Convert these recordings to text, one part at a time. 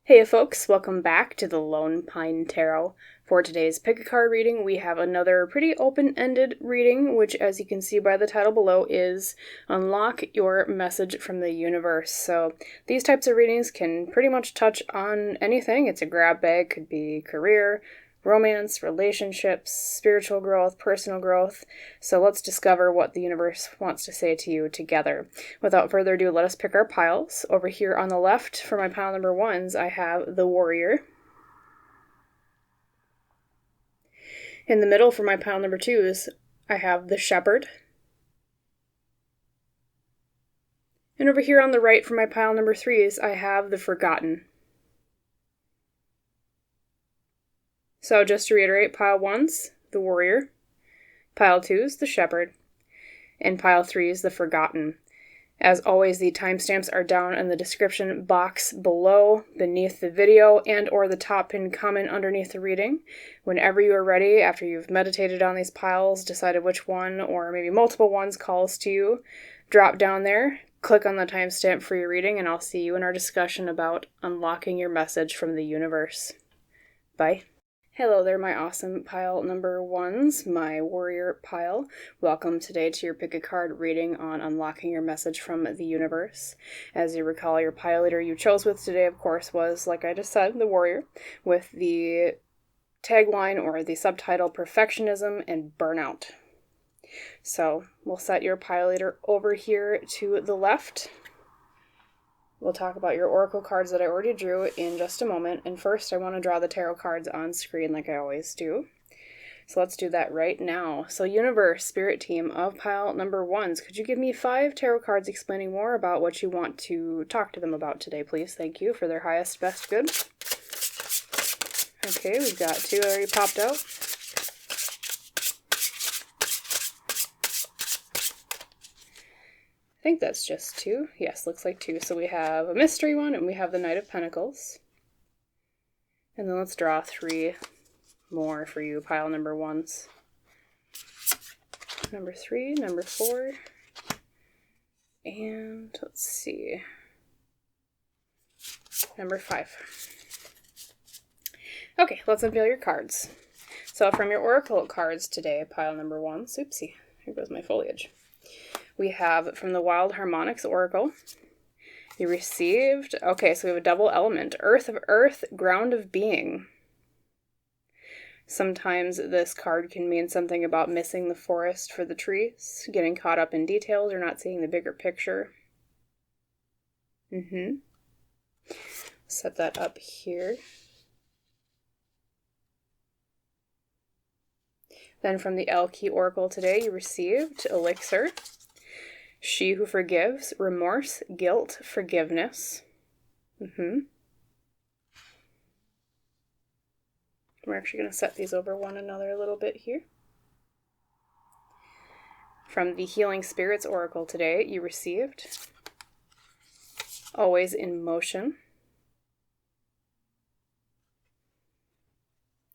Hey folks, welcome back to the Lone Pine Tarot. For today's pick a card reading, we have another pretty open-ended reading, which as you can see by the title below is Unlock Your Message from the Universe. So these types of readings can pretty much touch on anything. It's a grab bag, could be career, romance, relationships, spiritual growth, personal growth. So let's discover what the universe wants to say to you together. Without further ado, let us pick our piles. Over here on the left, for my pile number ones, I have the Warrior. In the middle, for my pile number twos, I have the Shepherd. And over here on the right, for my pile number threes, I have the Forgotten. So just to reiterate, pile ones, the Warrior, pile twos, the Shepherd, and pile threes, the Forgotten. As always, the timestamps are down in the description box below, beneath the video, and or the top pinned comment underneath the reading. Whenever you are ready, after you've meditated on these piles, decided which one or maybe multiple ones calls to you, drop down there, click on the timestamp for your reading, and I'll see you in our discussion about unlocking your message from the universe. Bye. Hello there, my awesome pile number ones, my warrior pile. Welcome today to your pick a card reading on unlocking your message from the universe. As you recall, your pile leader you chose with today, of course, was, like I just said, the warrior, with the tagline or the subtitle, Perfectionism and Burnout. So we'll set your pile leader over here to the left. We'll talk about your oracle cards that I already drew in just a moment, and first I want to draw the tarot cards on screen like I always do. So let's do that right now. So universe, spirit team of pile number ones, could you give me 5 tarot cards explaining more about what you want to talk to them about today, please? Thank you for their highest, best good. Okay, we've got 2 already popped out. I think that's just 2. Yes, looks like 2. So we have a mystery one and we have the Knight of Pentacles. And then let's draw 3 more for you, pile number ones. Number 3, number 4, and let's see, number 5. Okay, let's unveil your cards. So from your oracle cards today, pile number ones, oopsie, here goes my foliage. We have from the Wild Harmonics Oracle, you received, okay, so we have a double element, Earth of Earth, Ground of Being. Sometimes this card can mean something about missing the forest for the trees, getting caught up in details, or not seeing the bigger picture. Set that up here. Then from the Elle Qui Oracle today, you received Elixir. She Who Forgives, Remorse, Guilt, Forgiveness. We're actually going to set these over one another a little bit here. From the Healing Spirits Oracle today, you received Always in Motion.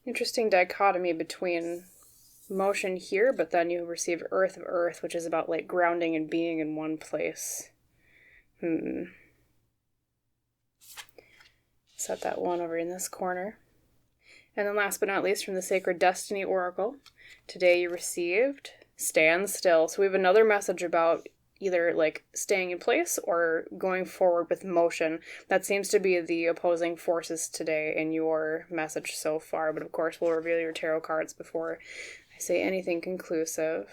Interesting dichotomy between motion here, but then you receive Earth of Earth, which is about like grounding and being in one place. Set that one over in this corner. And then last but not least, from the Sacred Destiny Oracle, today you received Stand Still. So we have another message about either like staying in place or going forward with motion. That seems to be the opposing forces today in your message so far, but of course we'll reveal your tarot cards before I say anything conclusive.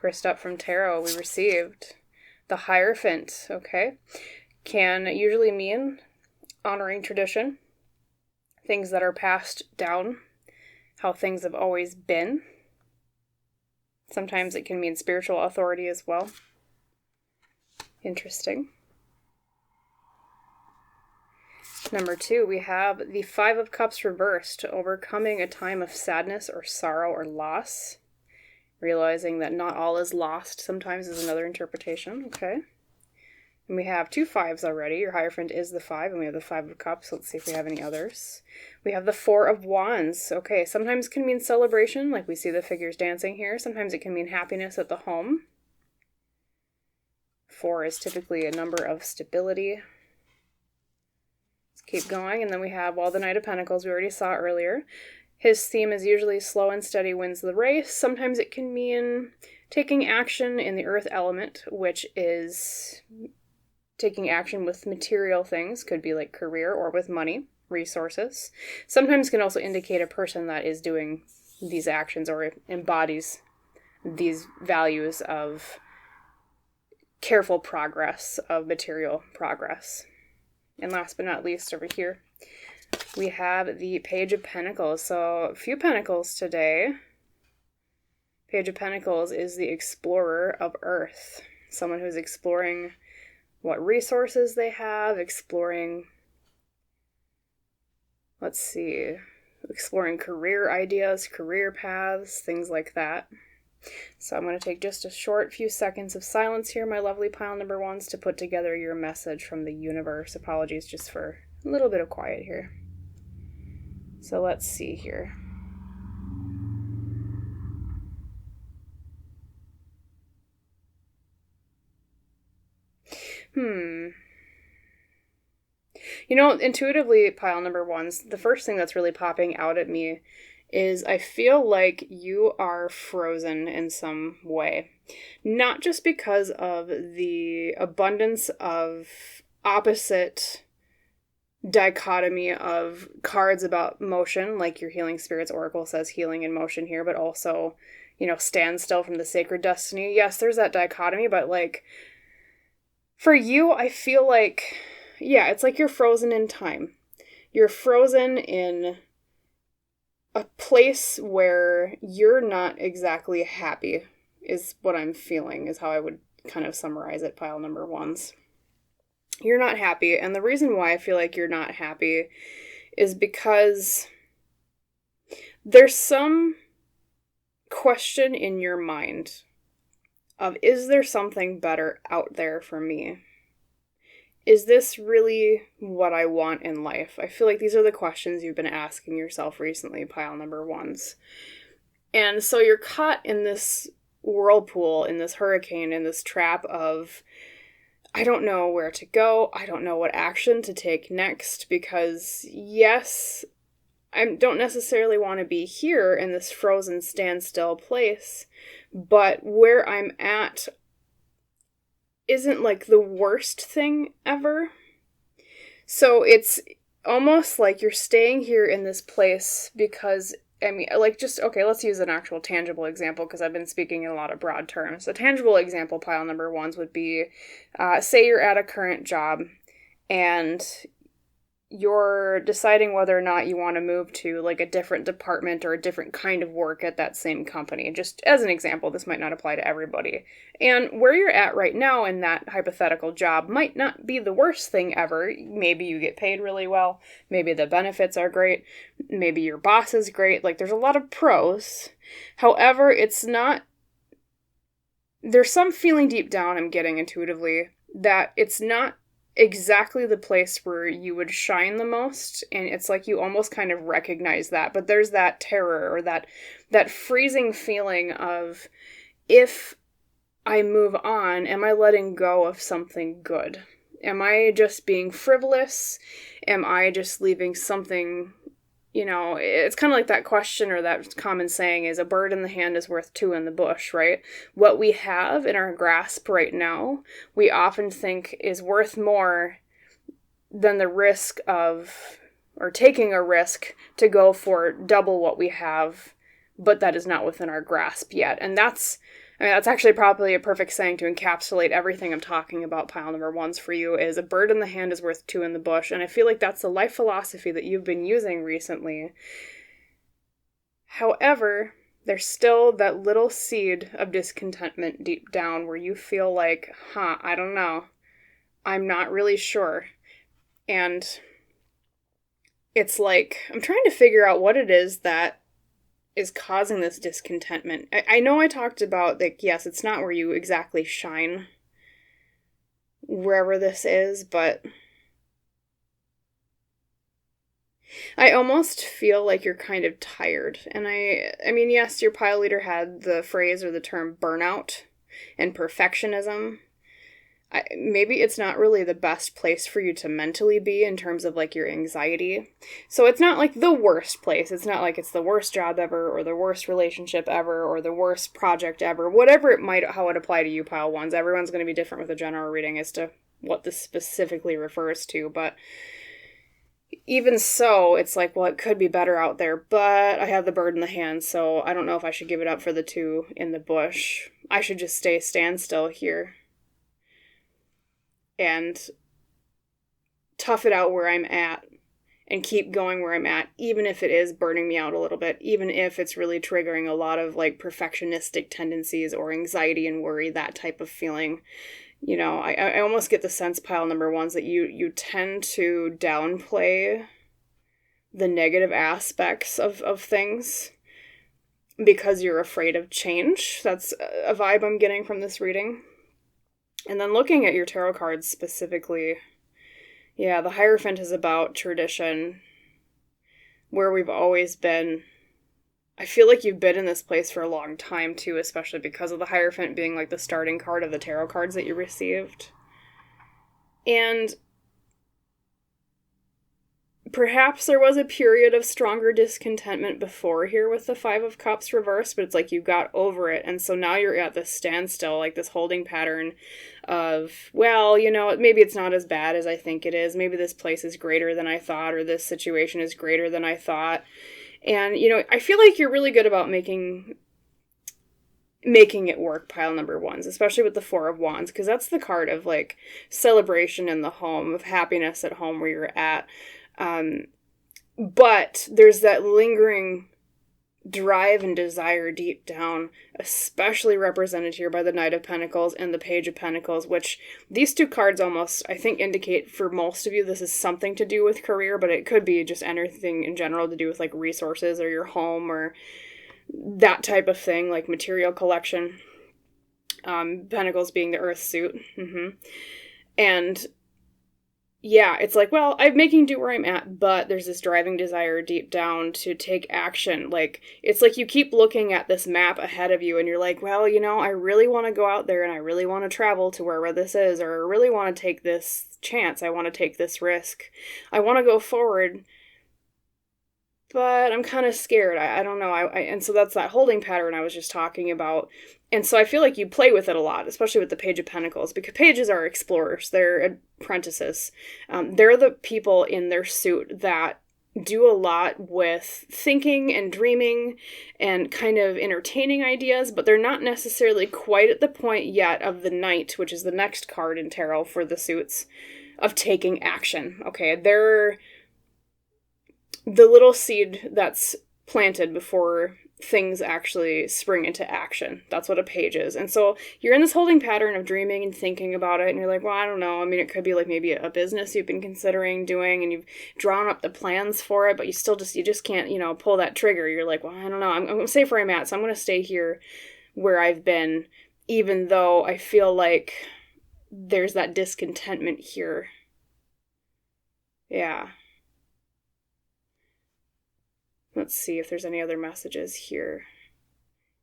First up from tarot, we received the Hierophant, okay? Can usually mean honoring tradition, things that are passed down, how things have always been. Sometimes it can mean spiritual authority as well. Interesting. Number 2, we have the 5 of Cups reversed, overcoming a time of sadness or sorrow or loss. Realizing that not all is lost sometimes is another interpretation, okay? And we have 2 5s already. Your Hierophant is the 5, and we have the 5 of Cups. Let's see if we have any others. We have the 4 of Wands. Okay, sometimes it can mean celebration, like we see the figures dancing here. Sometimes it can mean happiness at the home. 4 is typically a number of stability. Keep going. And then we have, the Knight of Pentacles we already saw earlier. His theme is usually slow and steady wins the race. Sometimes it can mean taking action in the earth element, which is taking action with material things, could be like career, or with money, resources. Sometimes can also indicate a person that is doing these actions or embodies these values of careful progress, of material progress. And last but not least, over here, we have the Page of Pentacles. So a few pentacles today. Page of Pentacles is the explorer of Earth. Someone who's exploring what resources they have, exploring career ideas, career paths, things like that. So I'm going to take just a short few seconds of silence here, my lovely pile number ones, to put together your message from the universe. Apologies just for a little bit of quiet here. So let's see here. Intuitively, pile number ones, the first thing that's really popping out at me is I feel like you are frozen in some way. Not just because of the abundance of opposite dichotomy of cards about motion, like your Healing Spirits Oracle says healing in motion here, but also, stand still from the Sacred Destiny. Yes, there's that dichotomy, but for you, I feel like, it's like you're frozen in time. You're frozen in a place where you're not exactly happy, is what I'm feeling, is how I would kind of summarize it, pile number ones. You're not happy, and the reason why I feel like you're not happy is because there's some question in your mind of, is there something better out there for me? Is this really what I want in life? I feel like these are the questions you've been asking yourself recently, pile number ones. And so you're caught in this whirlpool, in this hurricane, in this trap of, I don't know where to go. I don't know what action to take next, because yes, I don't necessarily want to be here in this frozen standstill place, but where I'm at isn't like the worst thing ever. So it's almost like you're staying here in this place because, let's use an actual tangible example, because I've been speaking in a lot of broad terms. A tangible example, pile number ones, would be, say you're at a current job and you're deciding whether or not you want to move to a different department or a different kind of work at that same company. Just as an example, this might not apply to everybody. And where you're at right now in that hypothetical job might not be the worst thing ever. Maybe you get paid really well. Maybe the benefits are great. Maybe your boss is great. There's a lot of pros. However, there's some feeling deep down I'm getting intuitively that it's not exactly the place where you would shine the most, and it's like you almost kind of recognize that, but there's that terror or that freezing feeling of, if I move on, am I letting go of something good? Am I just being frivolous? Am I just leaving something, it's kind of like that question or that common saying is, a bird in the hand is worth two in the bush, right? What we have in our grasp right now, we often think is worth more than the risk of, or taking a risk to go for double what we have, but that is not within our grasp yet. And that's actually probably a perfect saying to encapsulate everything I'm talking about, pile number ones, for you, is a bird in the hand is worth two in the bush. And I feel like that's the life philosophy that you've been using recently. However, there's still that little seed of discontentment deep down where you feel like, I don't know. I'm not really sure. And it's like, I'm trying to figure out what it is that is causing this discontentment. I know I talked about, yes, it's not where you exactly shine, wherever this is, but I almost feel like you're kind of tired. And I mean, yes, your pile leader had the phrase or the term burnout and perfectionism. maybe it's not really the best place for you to mentally be in terms of like your anxiety. So it's not like the worst place. It's not like it's the worst job ever or the worst relationship ever or the worst project ever. Whatever it might, how it apply to you, pile ones. Everyone's going to be different with a general reading as to what this specifically refers to. But even so, it's like, well, it could be better out there. But I have the bird in the hand, so I don't know if I should give it up for the 2 in the bush. I should just stand still here and tough it out where I'm at and keep going where I'm at, even if it is burning me out a little bit, even if it's really triggering a lot of like perfectionistic tendencies or anxiety and worry, that type of feeling. You know, I almost get the sense, pile number ones, that you tend to downplay the negative aspects of things because you're afraid of change. That's a vibe I'm getting from this reading. And then looking at your tarot cards specifically, yeah, the Hierophant is about tradition, where we've always been. I feel like you've been in this place for a long time, too, especially because of the Hierophant being like the starting card of the tarot cards that you received. And perhaps there was a period of stronger discontentment before here with the 5 of Cups reversed, but it's like you got over it, and so now you're at this standstill, like this holding pattern of, well, you know, maybe it's not as bad as I think it is, maybe this place is greater than I thought, or this situation is greater than I thought, and, you know, I feel like you're really good about making it work, pile number ones, especially with the 4 of Wands, because that's the card of, like, celebration in the home, of happiness at home where you're at. But there's that lingering drive and desire deep down, especially represented here by the Knight of Pentacles and the Page of Pentacles, which these 2 cards almost, I think, indicate for most of you this is something to do with career, but it could be just anything in general to do with, like, resources or your home or that type of thing, like material collection. Pentacles being the Earth suit. And yeah, it's like, well, I'm making do where I'm at, but there's this driving desire deep down to take action. Like, it's like you keep looking at this map ahead of you and you're like, well, you know, I really want to go out there and I really want to travel to wherever this is, or I really want to take this chance. I want to take this risk. I want to go forward, but I'm kind of scared. I don't know. And so that's that holding pattern I was just talking about. And so I feel like you play with it a lot, especially with the Page of Pentacles, because pages are explorers. They're apprentices. They're the people in their suit that do a lot with thinking and dreaming and kind of entertaining ideas, but they're not necessarily quite at the point yet of the Knight, which is the next card in tarot for the suits, of taking action. Okay, they're the little seed that's planted before things actually spring into action. That's what a page is. And so you're in this holding pattern of dreaming and thinking about it, and you're like, well, I don't know. I mean, it could be like maybe a business you've been considering doing, and you've drawn up the plans for it, but you just can't, you know, pull that trigger. You're like, well, I don't know. I'm going to stay where I'm at, so I'm going to stay here where I've been, even though I feel like there's that discontentment here. Yeah. Let's see if there's any other messages here.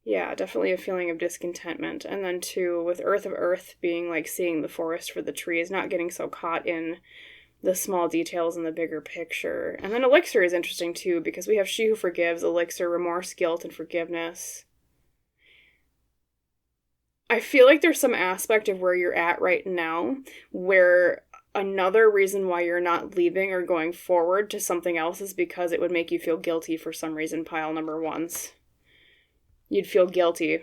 Yeah, definitely a feeling of discontentment. And then too, with Earth of Earth being like seeing the forest for the trees, not getting so caught in the small details in the bigger picture. And then Elixir is interesting too, because we have She Who Forgives, Elixir, remorse, guilt, and forgiveness. I feel like there's some aspect of where you're at right now where another reason why you're not leaving or going forward to something else is because it would make you feel guilty for some reason, pile number ones. You'd feel guilty.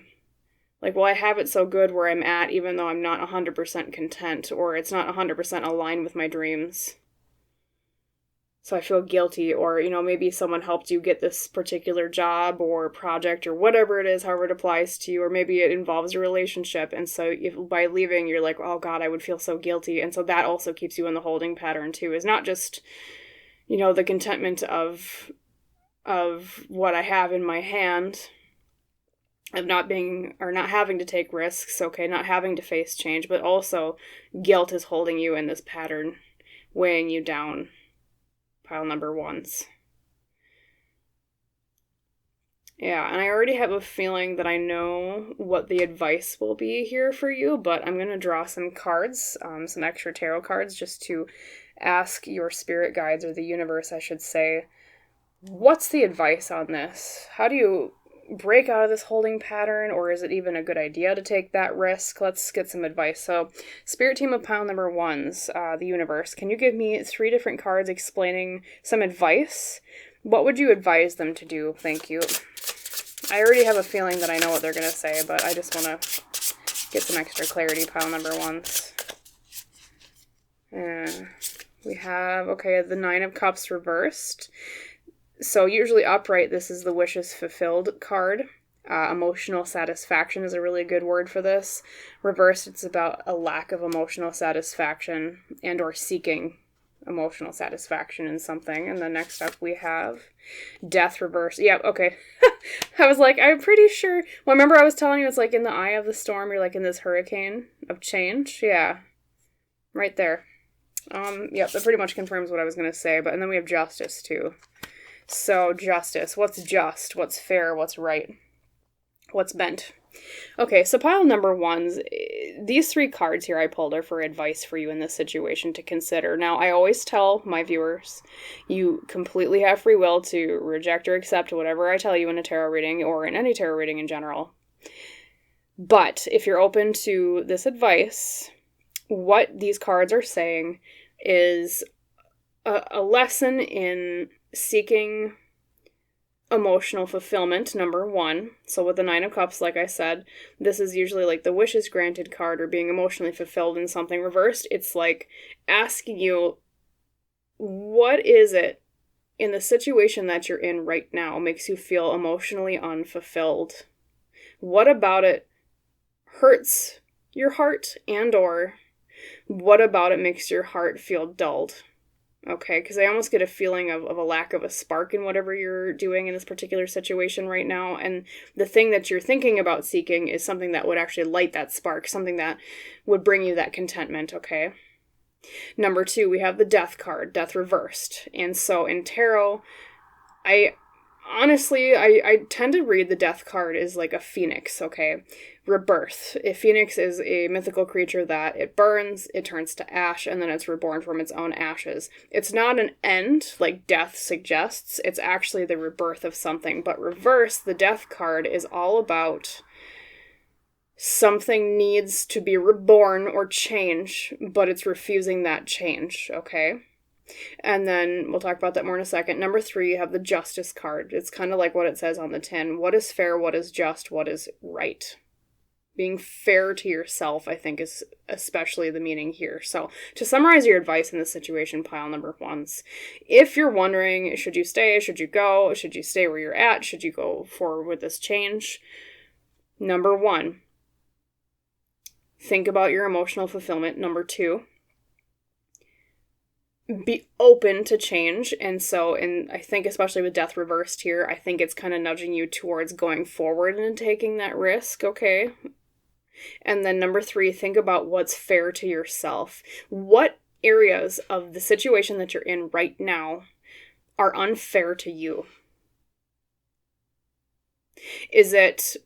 Like, well, I have it so good where I'm at, even though I'm not 100% content, or it's not 100% aligned with my dreams. So I feel guilty, or, you know, maybe someone helped you get this particular job or project or whatever it is, however it applies to you, or maybe it involves a relationship, and so if by leaving you're like, oh God, I would feel so guilty, and so that also keeps you in the holding pattern too, is not just, you know, the contentment of what I have in my hand, of not being, or not having to take risks, okay, not having to face change, but also guilt is holding you in this pattern, weighing you down. Pile number ones. Yeah, and I already have a feeling that I know what the advice will be here for you, but I'm going to draw some cards, some extra tarot cards, just to ask your spirit guides, or the universe, I should say, what's the advice on this? How do you break out of this holding pattern, or is it even a good idea to take that risk? Let's get some advice. So, Spirit Team of Pile number ones, the universe, can you give me 3 different cards explaining some advice? What would you advise them to do? Thank you. I already have a feeling that I know what they're going to say, but I just want to get some extra clarity, pile number ones. We have, okay, the 9 of Cups reversed. So usually upright, this is the wishes fulfilled card. Emotional satisfaction is a really good word for this. Reversed, it's about a lack of emotional satisfaction and or seeking emotional satisfaction in something. And then next up we have death reversed. Yeah, okay. I was like, I'm pretty sure. Well, remember I was telling you it's like in the eye of the storm, you're like in this hurricane of change? Yeah. Right there. Yep, that pretty much confirms what I was going to say. But and then we have justice too. So justice, what's just, what's fair, what's right, what's bent. Okay, so pile number ones, these 3 cards here I pulled are for advice for you in this situation to consider. Now, I always tell my viewers, you completely have free will to reject or accept whatever I tell you in a tarot reading or in any tarot reading in general. But if you're open to this advice, what these cards are saying is a lesson in seeking emotional fulfillment, number 1. So with the 9 of Cups, like I said, this is usually like the wishes granted card or being emotionally fulfilled in something. Reversed, it's like asking you, what is it in the situation that you're in right now makes you feel emotionally unfulfilled? What about it hurts your heart, and or what about it makes your heart feel dulled? Okay, because I almost get a feeling of a lack of a spark in whatever you're doing in this particular situation right now. And the thing that you're thinking about seeking is something that would actually light that spark, something that would bring you that contentment, okay? Number 2, we have the death card, death reversed. And so in tarot, I tend to read the death card as like a phoenix, okay? Rebirth. A phoenix is a mythical creature that it burns, it turns to ash, and then it's reborn from its own ashes. It's not an end, like death suggests. It's actually the rebirth of something. But reverse, the death card, is all about something needs to be reborn or change, but it's refusing that change, okay? And then we'll talk about that more in a second. Number 3, you have the justice card. It's kind of like what it says on the tin. What is fair? What is just? What is right? Being fair to yourself, I think, is especially the meaning here. So to summarize your advice in this situation, pile number ones, if you're wondering, should you stay? Should you go? Should you stay where you're at? Should you go forward with this change? Number 1, think about your emotional fulfillment. Number 2, be open to change. And so, I think especially with death reversed here, I think it's kind of nudging you towards going forward and taking that risk, okay? And then number 3, think about what's fair to yourself. What areas of the situation that you're in right now are unfair to you? Is it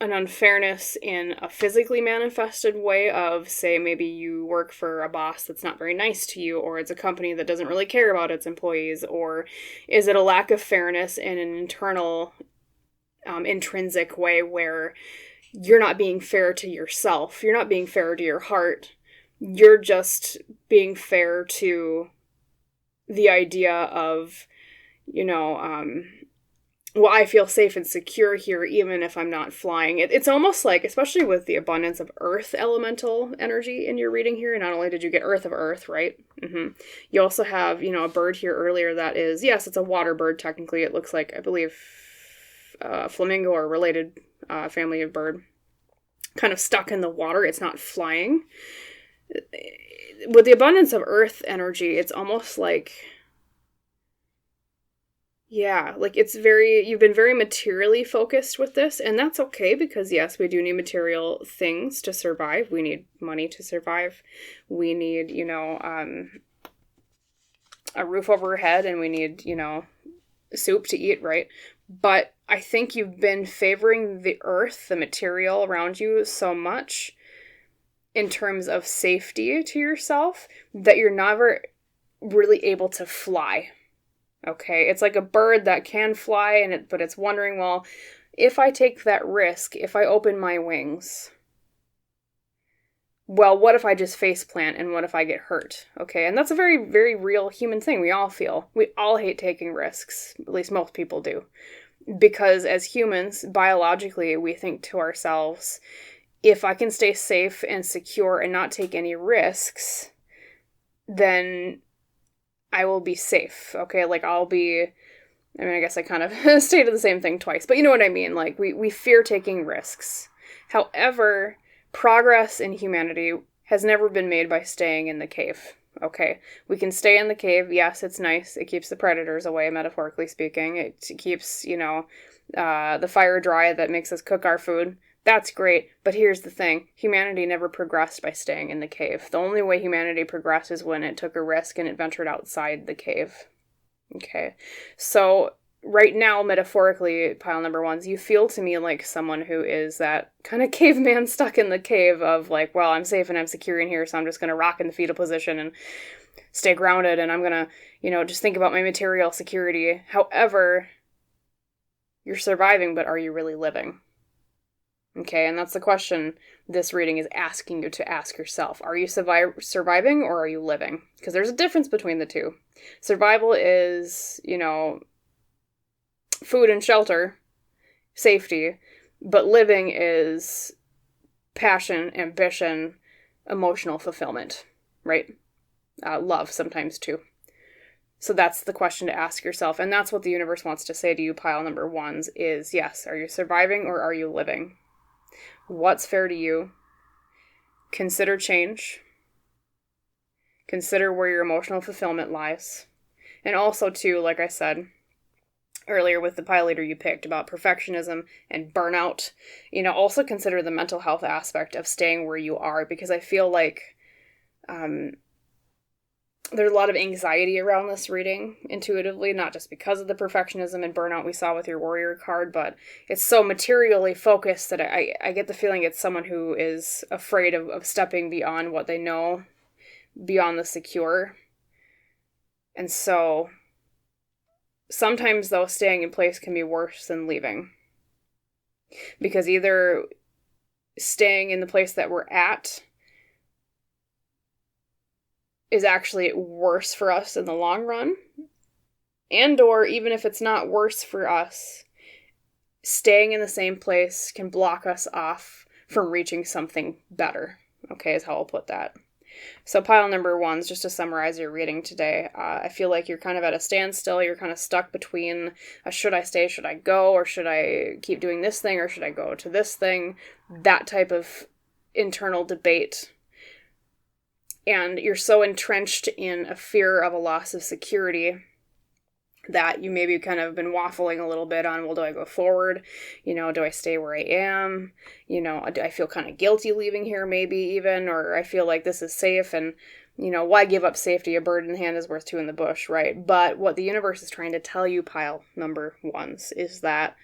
an unfairness in a physically manifested way of, say, maybe you work for a boss that's not very nice to you, or it's a company that doesn't really care about its employees, or is it a lack of fairness in an internal, intrinsic way where you're not being fair to yourself, you're not being fair to your heart, you're just being fair to the idea of, well, I feel safe and secure here even if I'm not flying. It's almost like, especially with the abundance of earth elemental energy in your reading here, not only did you get earth of earth, right? You also have, a bird here earlier that is, yes, it's a water bird technically. It looks like, I believe, flamingo or related family of bird. Kind of stuck in the water. It's not flying. With the abundance of earth energy, it's almost like... yeah, like you've been very materially focused with this, and that's okay because yes, we do need material things to survive. We need money to survive. We need, a roof over our head, and we need, soup to eat, right? But I think you've been favoring the earth, the material around you, so much in terms of safety to yourself that you're never really able to fly. Okay, it's like a bird that can fly, but it's wondering, well, if I take that risk, if I open my wings, well, what if I just faceplant and what if I get hurt? Okay, and that's a very, very real human thing we all feel. We all hate taking risks, at least most people do. Because as humans, biologically, we think to ourselves, if I can stay safe and secure and not take any risks, then I will be safe, okay? Like, I guess I kind of stated the same thing twice, but you know what I mean? Like, we fear taking risks. However, progress in humanity has never been made by staying in the cave, okay? We can stay in the cave. Yes, it's nice. It keeps the predators away, metaphorically speaking. It keeps, the fire dry that makes us cook our food. That's great, but here's the thing. Humanity never progressed by staying in the cave. The only way humanity progressed is when it took a risk and it ventured outside the cave. Okay, so right now, metaphorically, pile number ones, you feel to me like someone who is that kind of caveman stuck in the cave of like, well, I'm safe and I'm secure in here, so I'm just going to rock in the fetal position and stay grounded, and I'm going to, just think about my material security. However, you're surviving, but are you really living? Okay, and that's the question this reading is asking you to ask yourself. Are you surviving or are you living? Because there's a difference between the two. Survival is, food and shelter, safety, but living is passion, ambition, emotional fulfillment, right? Love sometimes too. So that's the question to ask yourself, and that's what the universe wants to say to you, pile number ones, is yes, are you surviving or are you living? What's fair to you? Consider change. Consider where your emotional fulfillment lies. And also, too, like I said earlier with the pile leader you picked about perfectionism and burnout, also consider the mental health aspect of staying where you are, because I feel like there's a lot of anxiety around this reading intuitively, not just because of the perfectionism and burnout we saw with your warrior card, but it's so materially focused that I get the feeling it's someone who is afraid of stepping beyond what they know, beyond the secure. And so sometimes, though, staying in place can be worse than leaving. Because either staying in the place that we're at is actually worse for us in the long run, and or even if it's not worse for us, staying in the same place can block us off from reaching something better, okay, is how I'll put that. So pile number ones, just to summarize your reading today, I feel like you're kind of at a standstill. You're kind of stuck between should I stay, should I go, or should I keep doing this thing, or should I go to this thing, that type of internal debate. And you're so entrenched in a fear of a loss of security that you maybe kind of been waffling a little bit on, well, do I go forward? Do I stay where I am? Do I feel kind of guilty leaving here maybe even? Or I feel like this is safe and, why give up safety? A bird in the hand is worth two in the bush, right? But what the universe is trying to tell you, pile number ones, is that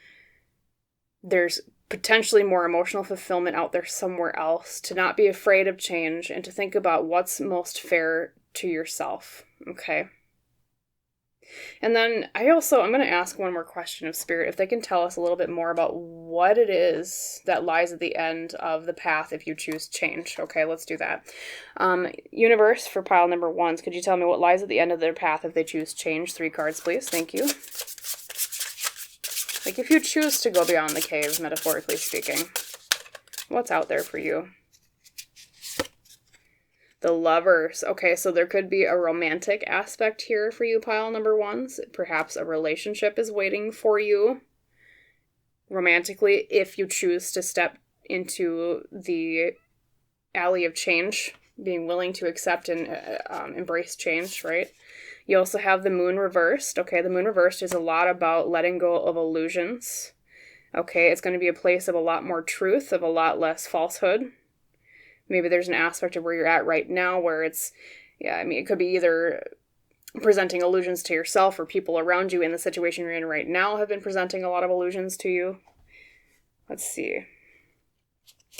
there's potentially more emotional fulfillment out there somewhere else, to not be afraid of change and to think about what's most fair to yourself, okay? And then I'm going to ask one more question of Spirit, if they can tell us a little bit more about what it is that lies at the end of the path if you choose change. Okay, let's do that. Universe, for pile number ones, could you tell me what lies at the end of their path if they choose change? 3 cards, please. Thank you. Like, if you choose to go beyond the cave, metaphorically speaking, what's out there for you? The Lovers. Okay, so there could be a romantic aspect here for you, pile number ones. Perhaps a relationship is waiting for you romantically if you choose to step into the alley of change, being willing to accept and embrace change, right? You also have the Moon reversed. Okay, the Moon reversed is a lot about letting go of illusions. Okay, it's going to be a place of a lot more truth, of a lot less falsehood. Maybe there's an aspect of where you're at right now where it's, it could be either presenting illusions to yourself, or people around you in the situation you're in right now have been presenting a lot of illusions to you. Let's see.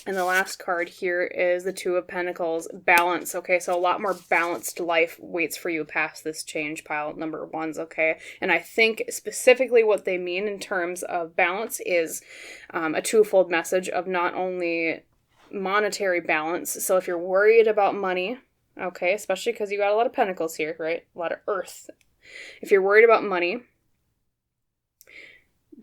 And the last card here is the Two of Pentacles, balance. Okay, so a lot more balanced life waits for you past this change, pile number ones, okay? And I think specifically what they mean in terms of balance is a twofold message of not only monetary balance. So if you're worried about money, okay, especially because you got a lot of pentacles here, right? A lot of earth. If you're worried about money,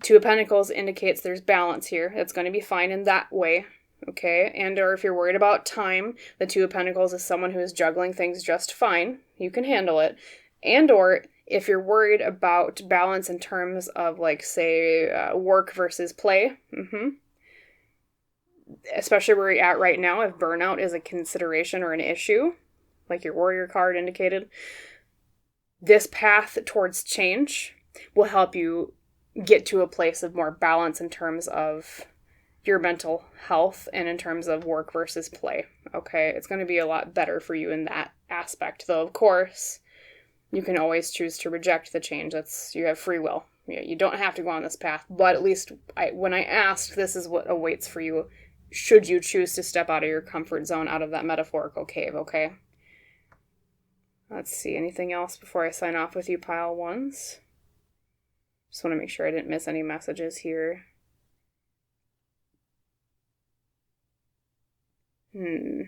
Two of Pentacles indicates there's balance here. It's going to be fine in that way. Okay, and or if you're worried about time, the Two of Pentacles is someone who is juggling things just fine. You can handle it. And or if you're worried about balance in terms of, like, say, work versus play, especially where you're at right now, if burnout is a consideration or an issue, like your warrior card indicated, this path towards change will help you get to a place of more balance in terms of your mental health and in terms of work versus play. Okay, it's going to be a lot better for you in that aspect, though of course you can always choose to reject the change. You have free will. You don't have to go on this path, but at least when I asked, this is what awaits for you should you choose to step out of your comfort zone, out of that metaphorical cave. Okay, let's see, anything else before I sign off with you, pile ones? Just want to make sure I didn't miss any messages here. Yeah,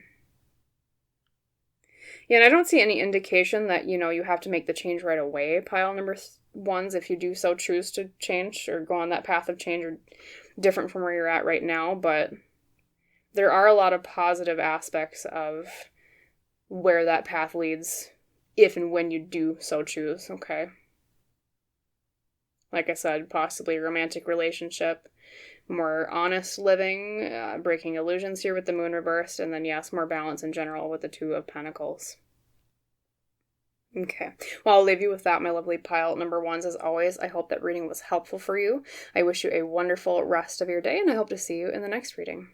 and I don't see any indication that, you have to make the change right away, pile number ones, if you do so choose to change or go on that path of change, or different from where you're at right now. But there are a lot of positive aspects of where that path leads, if and when you do so choose, okay? Like I said, possibly a romantic relationship, more honest living, breaking illusions here with the moon reversed, and then, yes, more balance in general with the Two of Pentacles. Okay, well, I'll leave you with that, my lovely pile number ones. As always, I hope that reading was helpful for you. I wish you a wonderful rest of your day, and I hope to see you in the next reading.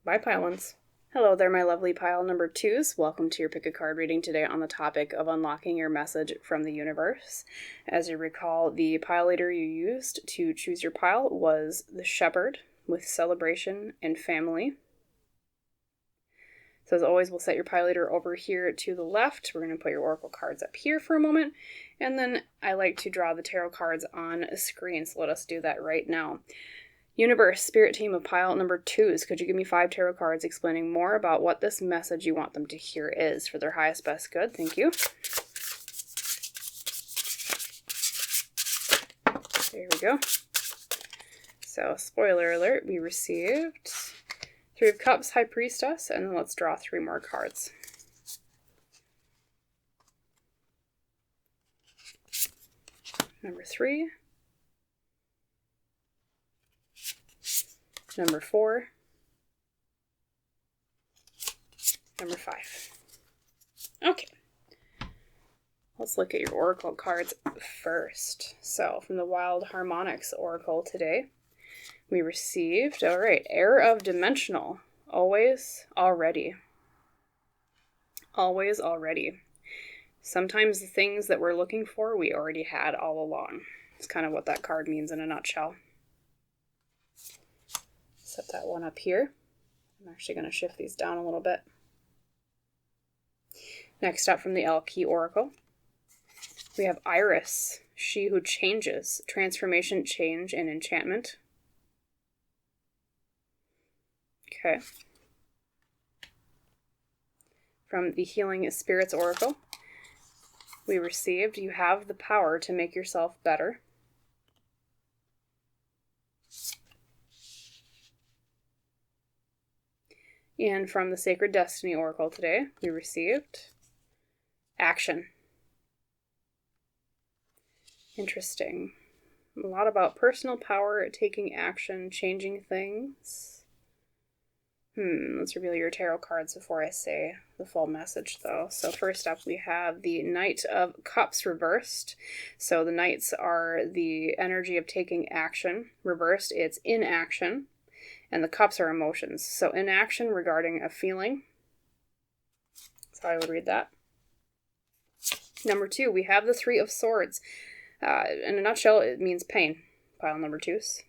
Bye, pile ones. Hello there, my lovely pile number twos. Welcome to your pick a card reading today on the topic of unlocking your message from the universe. As you recall, the pile leader you used to choose your pile was the Shepherd with celebration and family. So as always, we'll set your pile leader over here to the left. We're going to put your oracle cards up here for a moment. And then I like to draw the tarot cards on a screen, so let us do that right now. Universe, spirit team of pile number twos, could you give me 5 tarot cards explaining more about what this message you want them to hear is for their highest best good? Thank you. There we go. So, spoiler alert, we received 3 of Cups, High Priestess, and then let's draw 3 more cards. Number 3. Number 4, number 5. Okay, let's look at your oracle cards first. So from the Wild Harmonics Oracle today, we received, all right, Heir of Dimensional, always, already. Always, already. Sometimes the things that we're looking for, we already had all along. It's kind of what that card means in a nutshell. Set that one up here. I'm actually going to shift these down a little bit. Next up from the Elle Qui Oracle, we have Iris, she who changes, transformation, change, and enchantment. Okay. From the Healing Spirits Oracle, we received, you have the power to make yourself better. And from the Sacred Destiny Oracle today, we received action. Interesting. A lot about personal power, taking action, changing things. Let's reveal your tarot cards before I say the full message, though. So first up, we have the Knight of Cups reversed. So the Knights are the energy of taking action. Reversed, it's inaction. And the cups are emotions. So inaction regarding a feeling. That's how I would read that. Number 2, we have the Three of Swords. In a nutshell, it means pain. Pile number 2s.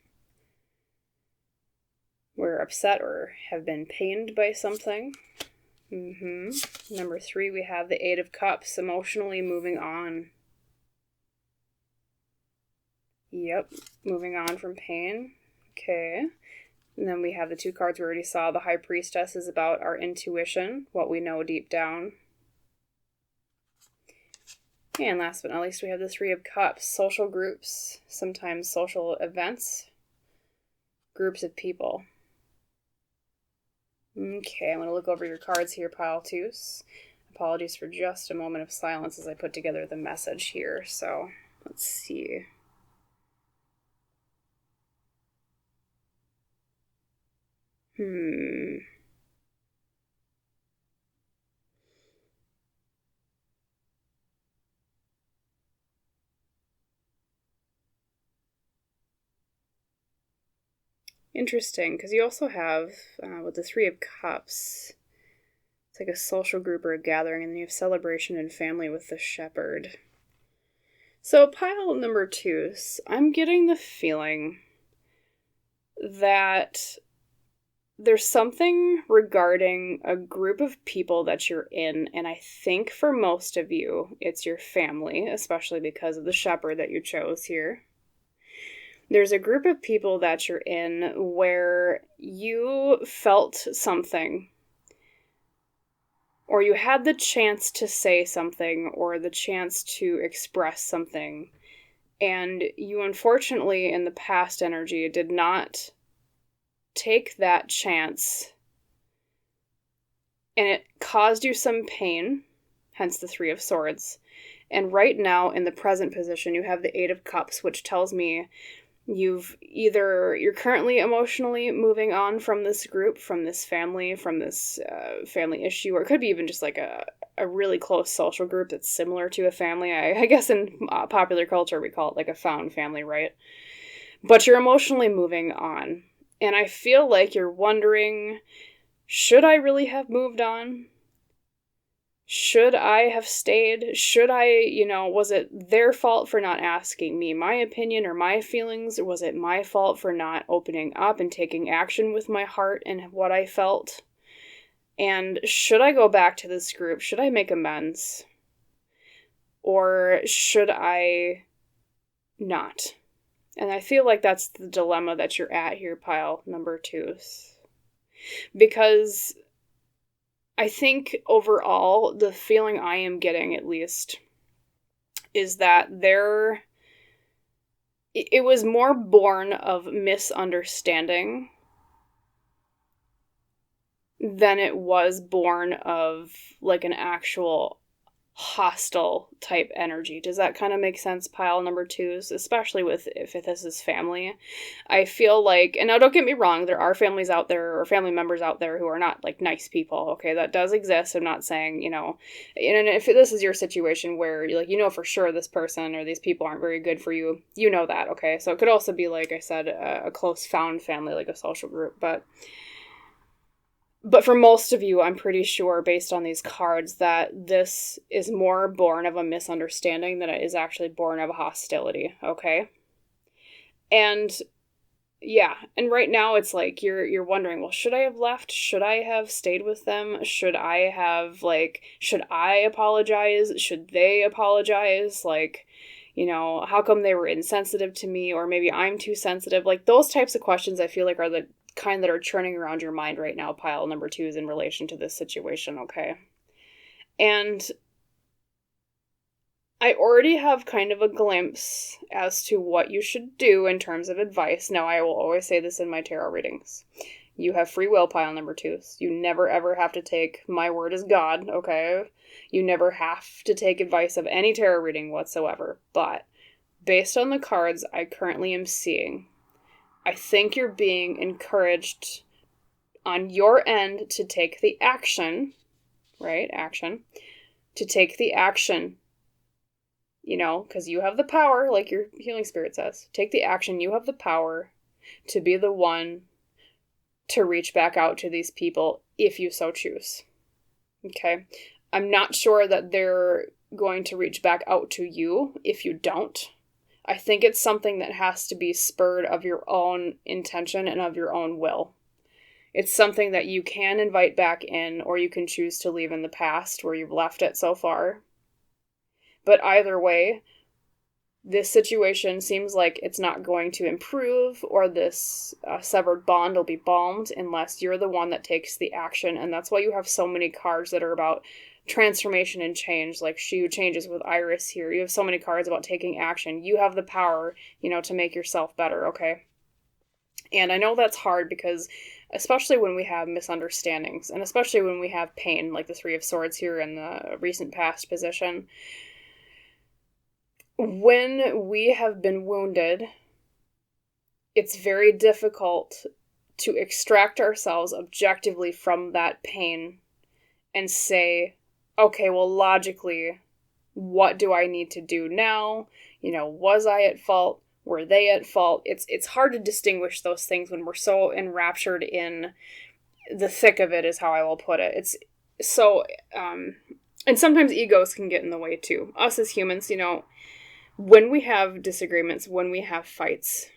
We're upset or have been pained by something. Number 3, we have the Eight of Cups, emotionally moving on. Yep, moving on from pain. Okay. And then we have the 2 cards we already saw. The High Priestess is about our intuition, what we know deep down. And last but not least, we have the Three of Cups, social groups, sometimes social events, groups of people. Okay, I'm going to look over your cards here, pile 2s. Apologies for just a moment of silence as I put together the message here. So, let's see. Interesting, because you also have, with the Three of Cups, it's like a social group or a gathering, and then you have celebration and family with the Shepherd. So pile number 2s, I'm getting the feeling that there's something regarding a group of people that you're in, and I think for most of you, it's your family, especially because of the Shepherd that you chose here. There's a group of people that you're in where you felt something, or you had the chance to say something, or the chance to express something, and you unfortunately in the past energy did not take that chance, and it caused you some pain, hence the Three of Swords. And right now in the present position you have the Eight of Cups, which tells me you're currently emotionally moving on from this group, from this family family issue, or it could be even just like a really close social group that's similar to a family. I guess in popular culture we call it like a found family, right? But you're emotionally moving on. And I feel like you're wondering, should I really have moved on? Should I have stayed? Should I, was it their fault for not asking me my opinion or my feelings? Or was it my fault for not opening up and taking action with my heart and what I felt? And should I go back to this group? Should I make amends? Or should I not? And I feel like that's the dilemma that you're at here, pile number 2s. Because I think overall, the feeling I am getting, at least, is that it was more born of misunderstanding than it was born of like an actual hostile type energy. Does that kind of make sense, pile number 2s, especially if this is family? I feel like, and now don't get me wrong, there are families out there or family members out there who are not like nice people. Okay, that does exist. I'm not saying, and if this is your situation where you're for sure this person or these people aren't very good for you, that. Okay, so it could also be, like I said, a close found family, like a social group, But for most of you, I'm pretty sure, based on these cards, that this is more born of a misunderstanding than it is actually born of a hostility, okay? And, yeah, and right now it's like you're wondering, well, should I have left? Should I have stayed with them? Should I have, should I apologize? Should they apologize? How come they were insensitive to me? Or maybe I'm too sensitive? Those types of questions I feel like are the kind that are churning around your mind right now, pile number 2s, in relation to this situation, okay? And I already have kind of a glimpse as to what you should do in terms of advice. Now, I will always say this in my tarot readings. You have free will, pile number 2s. You never ever have to take my word as God, okay? You never have to take advice of any tarot reading whatsoever. But based on the cards I currently am seeing, I think you're being encouraged on your end to take the action, right? Action. To take the action, because you have the power, like your healing spirit says. Take the action. You have the power to be the one to reach back out to these people if you so choose. Okay? I'm not sure that they're going to reach back out to you if you don't. I think it's something that has to be spurred of your own intention and of your own will. It's something that you can invite back in, or you can choose to leave in the past where you've left it so far. But either way, this situation seems like it's not going to improve, or this severed bond will be balmed unless you're the one that takes the action. And that's why you have so many cards that are about transformation and change, like She Who Changes with Iris here. You have so many cards about taking action. You have the power, to make yourself better, okay? And I know that's hard because, especially when we have misunderstandings, and especially when we have pain, like the Three of Swords here in the recent past position, when we have been wounded, it's very difficult to extract ourselves objectively from that pain and say, okay, well, logically, what do I need to do now? Was I at fault? Were they at fault? It's hard to distinguish those things when we're so enraptured in the thick of it, is how I will put it. It's so, and sometimes egos can get in the way too. Us as humans, when we have disagreements, when we have fights,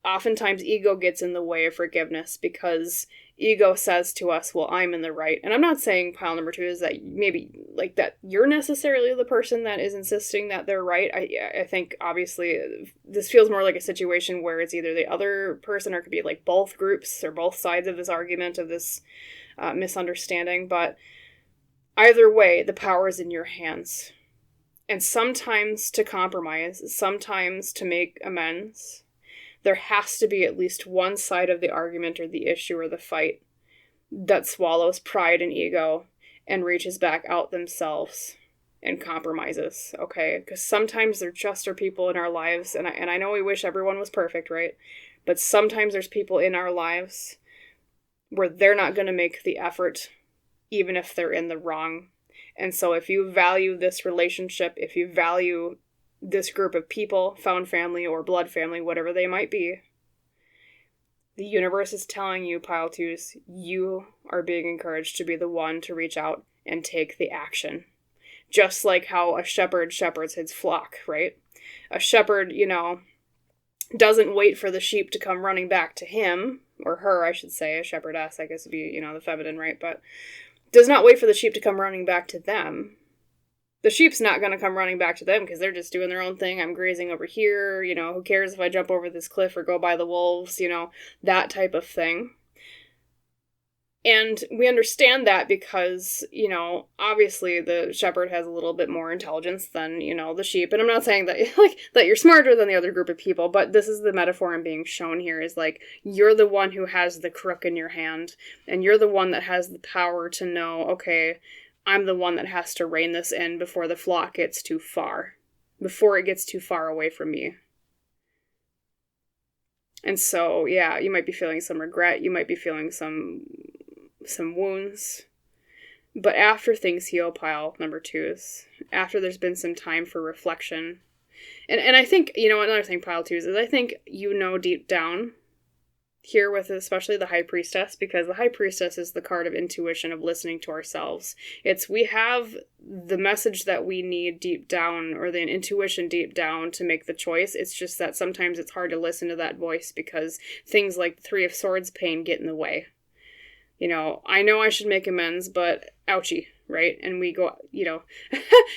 oftentimes ego gets in the way of forgiveness because ego says to us, well, I'm in the right. And I'm not saying pile number 2 is that maybe like that you're necessarily the person that is insisting that they're right. I think obviously this feels more like a situation where it's either the other person, or it could be like both groups or both sides of this argument, of this misunderstanding. But either way, the power is in your hands. And sometimes to compromise, sometimes to make amends, there has to be at least one side of the argument or the issue or the fight that swallows pride and ego and reaches back out themselves and compromises, okay? Because sometimes there just are people in our lives, and I know we wish everyone was perfect, right? But sometimes there's people in our lives where they're not going to make the effort, even if they're in the wrong. And so if you value this relationship, if you value this group of people, found family or blood family, whatever they might be, the universe is telling you, pile 2s, you are being encouraged to be the one to reach out and take the action. Just like how a shepherd shepherds his flock, right? A shepherd, doesn't wait for the sheep to come running back to him, or her, I should say. A shepherdess, I guess, would be, the feminine, right? But does not wait for the sheep to come running back to them. The sheep's not going to come running back to them because they're just doing their own thing. I'm grazing over here, who cares if I jump over this cliff or go by the wolves, that type of thing. And we understand that because, obviously the shepherd has a little bit more intelligence than, the sheep. And I'm not saying that, that you're smarter than the other group of people, but this is the metaphor I'm being shown here, is you're the one who has the crook in your hand, and you're the one that has the power to know, okay, I'm the one that has to rein this in before the flock gets too far, before it gets too far away from me. And so, yeah, you might be feeling some regret, you might be feeling some wounds, but after things heal, pile number 2s, after there's been some time for reflection, and I think, another thing, pile 2s, is I think deep down, here with especially the High Priestess, because the High Priestess is the card of intuition, of listening to ourselves. We have the message that we need deep down, or the intuition deep down, to make the choice. It's just that sometimes it's hard to listen to that voice because things like the Three of Swords pain get in the way. I know I should make amends, but ouchie, right? And we go,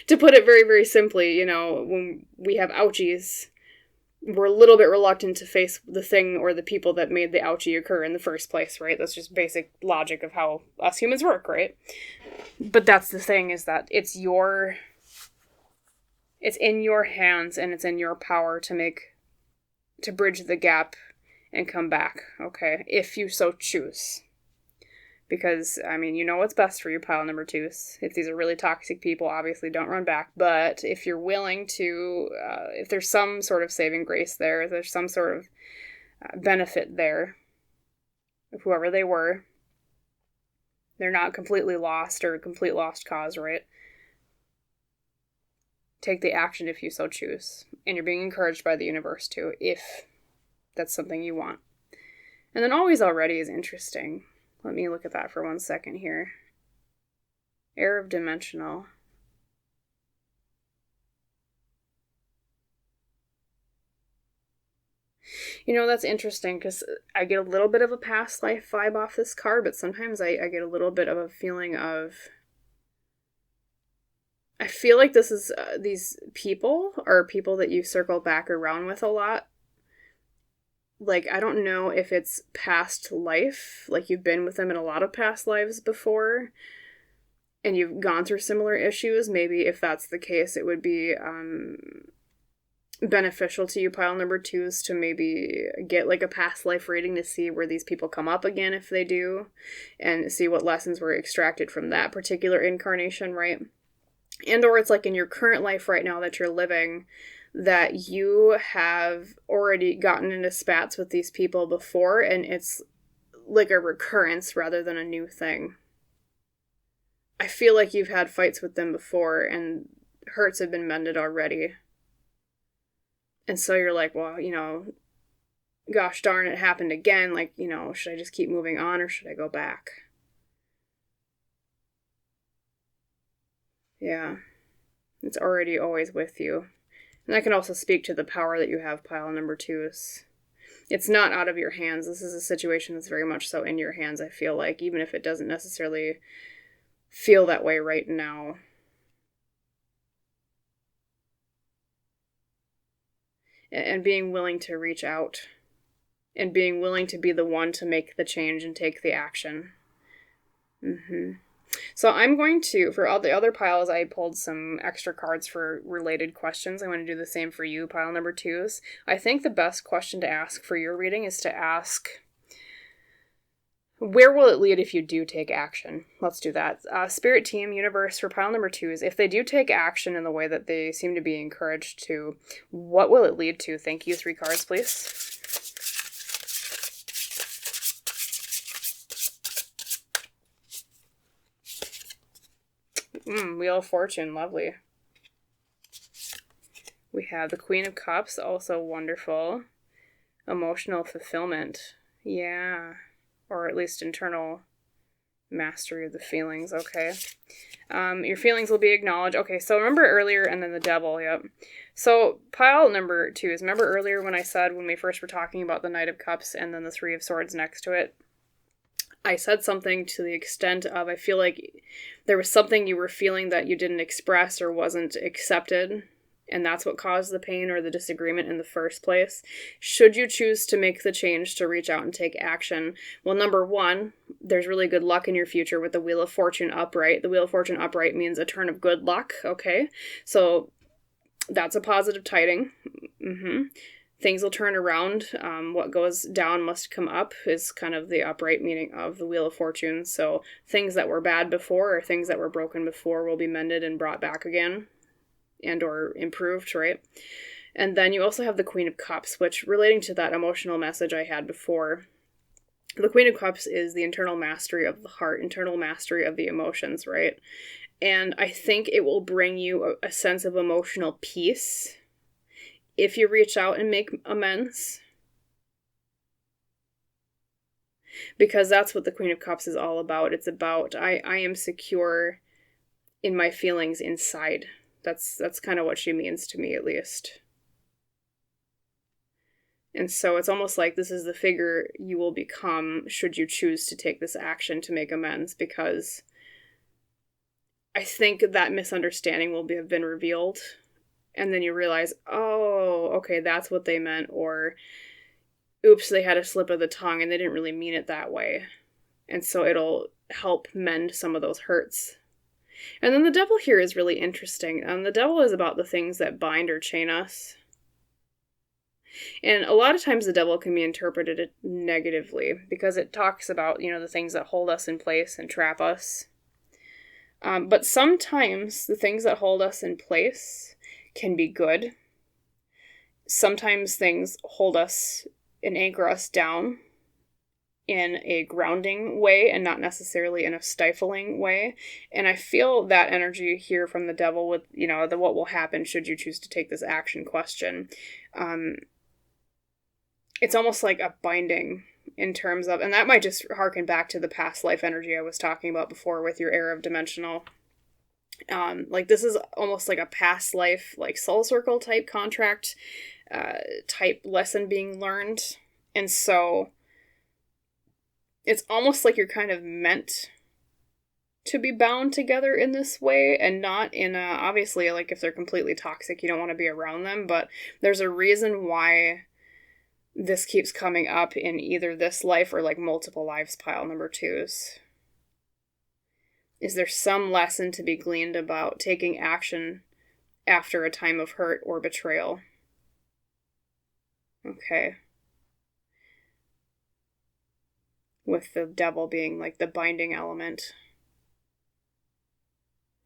to put it very, very simply, when we have ouchies, we're a little bit reluctant to face the thing or the people that made the ouchie occur in the first place, right? That's just basic logic of how us humans work, right? But that's the thing, is that it's in your hands, and it's in your power to bridge the gap and come back, okay? If you so choose. Because, what's best for you, pile number 2s. If these are really toxic people, obviously don't run back. But if you're willing to, if there's some sort of saving grace there, if there's some sort of benefit there, of whoever they were, they're not completely lost or a complete lost cause, right? Take the action if you so choose. And you're being encouraged by the universe to, if that's something you want. And then always already is interesting. Let me look at that for 1 second here. Air of dimensional. That's interesting because I get a little bit of a past life vibe off this card, but sometimes I get a little bit of a feeling of... I feel like this is these people are people that you circle back around with a lot. Like, I don't know if it's past life, like you've been with them in a lot of past lives before, and you've gone through similar issues. Maybe if that's the case, it would be beneficial to you, pile number 2s, to maybe get like a past life reading to see where these people come up again if they do, and see what lessons were extracted from that particular incarnation, right? And or it's like in your current life right now that you're living, that you have already gotten into spats with these people before, and it's like a recurrence rather than a new thing. I feel like you've had fights with them before, and hurts have been mended already. And so you're like, well, gosh darn, it happened again. Like, should I just keep moving on or should I go back? Yeah. It's already always with you. And that can also speak to the power that you have, pile number 2s. It's not out of your hands. This is a situation that's very much so in your hands, I feel like, even if it doesn't necessarily feel that way right now. And being willing to reach out. And being willing to be the one to make the change and take the action. So I'm going to, for all the other piles, I pulled some extra cards for related questions. I'm going to do the same for you, pile number 2s. I think the best question to ask for your reading is to ask, where will it lead if you do take action? Let's do that. Spirit team, universe, for pile number 2s, if they do take action in the way that they seem to be encouraged to, what will it lead to? Thank you. 3 cards, please. Wheel of Fortune, lovely. We have the Queen of Cups, also wonderful. Emotional fulfillment. Yeah. Or at least internal mastery of the feelings, okay. Your feelings will be acknowledged. Okay, so remember earlier, and then the Devil, yep. So pile number 2s, remember earlier when I said, when we first were talking about the Knight of Cups and then the 3 of Swords next to it, I said something to the extent of, I feel like there was something you were feeling that you didn't express or wasn't accepted, and that's what caused the pain or the disagreement in the first place. Should you choose to make the change to reach out and take action, well, number 1, there's really good luck in your future with the Wheel of Fortune upright. The Wheel of Fortune upright means a turn of good luck, okay? So that's a positive tiding. Things will turn around. What goes down must come up is kind of the upright meaning of the Wheel of Fortune. So things that were bad before or things that were broken before will be mended and brought back again and or improved, right? And then you also have the Queen of Cups, which, relating to that emotional message I had before, the Queen of Cups is the internal mastery of the heart, internal mastery of the emotions, right? And I think it will bring you a sense of emotional peace if you reach out and make amends. Because that's what the Queen of Cups is all about. It's about, I am secure in my feelings inside. That's kind of what she means to me, at least. And so it's almost like this is the figure you will become should you choose to take this action to make amends, because I think that misunderstanding will have been revealed. And then you realize, oh, okay, that's what they meant. Or, oops, they had a slip of the tongue and they didn't really mean it that way. And so it'll help mend some of those hurts. And then the Devil here is really interesting. The Devil is about the things that bind or chain us. And a lot of times the Devil can be interpreted negatively because it talks about, the things that hold us in place and trap us. But sometimes the things that hold us in place can be good. Sometimes things hold us and anchor us down in a grounding way and not necessarily in a stifling way. And I feel that energy here from the Devil with, the what will happen should you choose to take this action question. It's almost like a binding in terms of, and that might just harken back to the past life energy I was talking about before with your era of dimensional Like this is almost like a past life, like soul circle type contract, type lesson being learned. And so it's almost like you're kind of meant to be bound together in this way, and not in a, obviously, like if they're completely toxic, you don't want to be around them, but there's a reason why this keeps coming up in either this life or like multiple lives, pile number 2s. Is there some lesson to be gleaned about taking action after a time of hurt or betrayal? Okay. With the devil being like the binding element.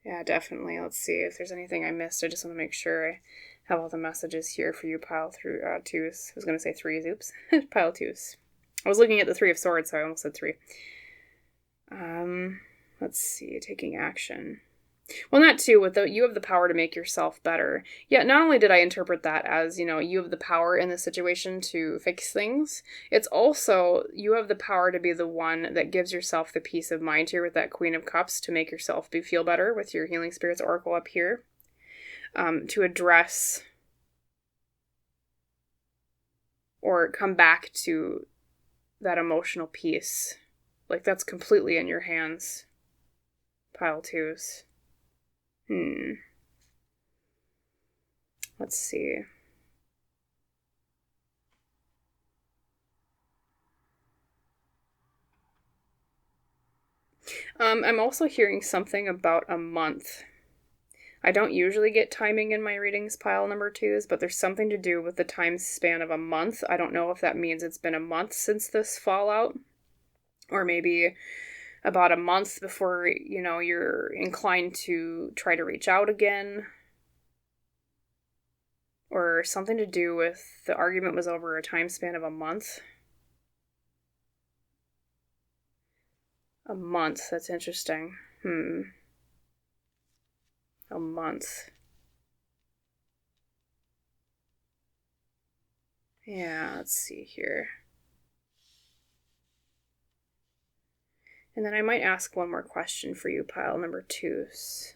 Yeah, definitely. Let's see if there's anything I missed. I just want to make sure I have all the messages here for you, pile 2s. I was going to say 3s, oops. Pile 2s. I was looking at the 3 of Swords, so I almost said 3. Let's see, taking action. Well, not too, with the, you have the power to make yourself better. Yeah, not only did I interpret that as, you have the power in this situation to fix things, it's also, you have the power to be the one that gives yourself the peace of mind here with that Queen of Cups to make yourself feel better with your Healing Spirits Oracle up here. To address or come back to that emotional peace. Like, that's completely in your hands. Pile 2s. Let's see. I'm also hearing something about a month. I don't usually get timing in my readings, pile number 2s, but there's something to do with the time span of a month. I don't know if that means it's been a month since this fallout, or maybe about a month before, you're inclined to try to reach out again. Or something to do with the argument was over a time span of a month. A month, that's interesting. A month. Yeah, let's see here. And then I might ask one more question for you, pile number 2s.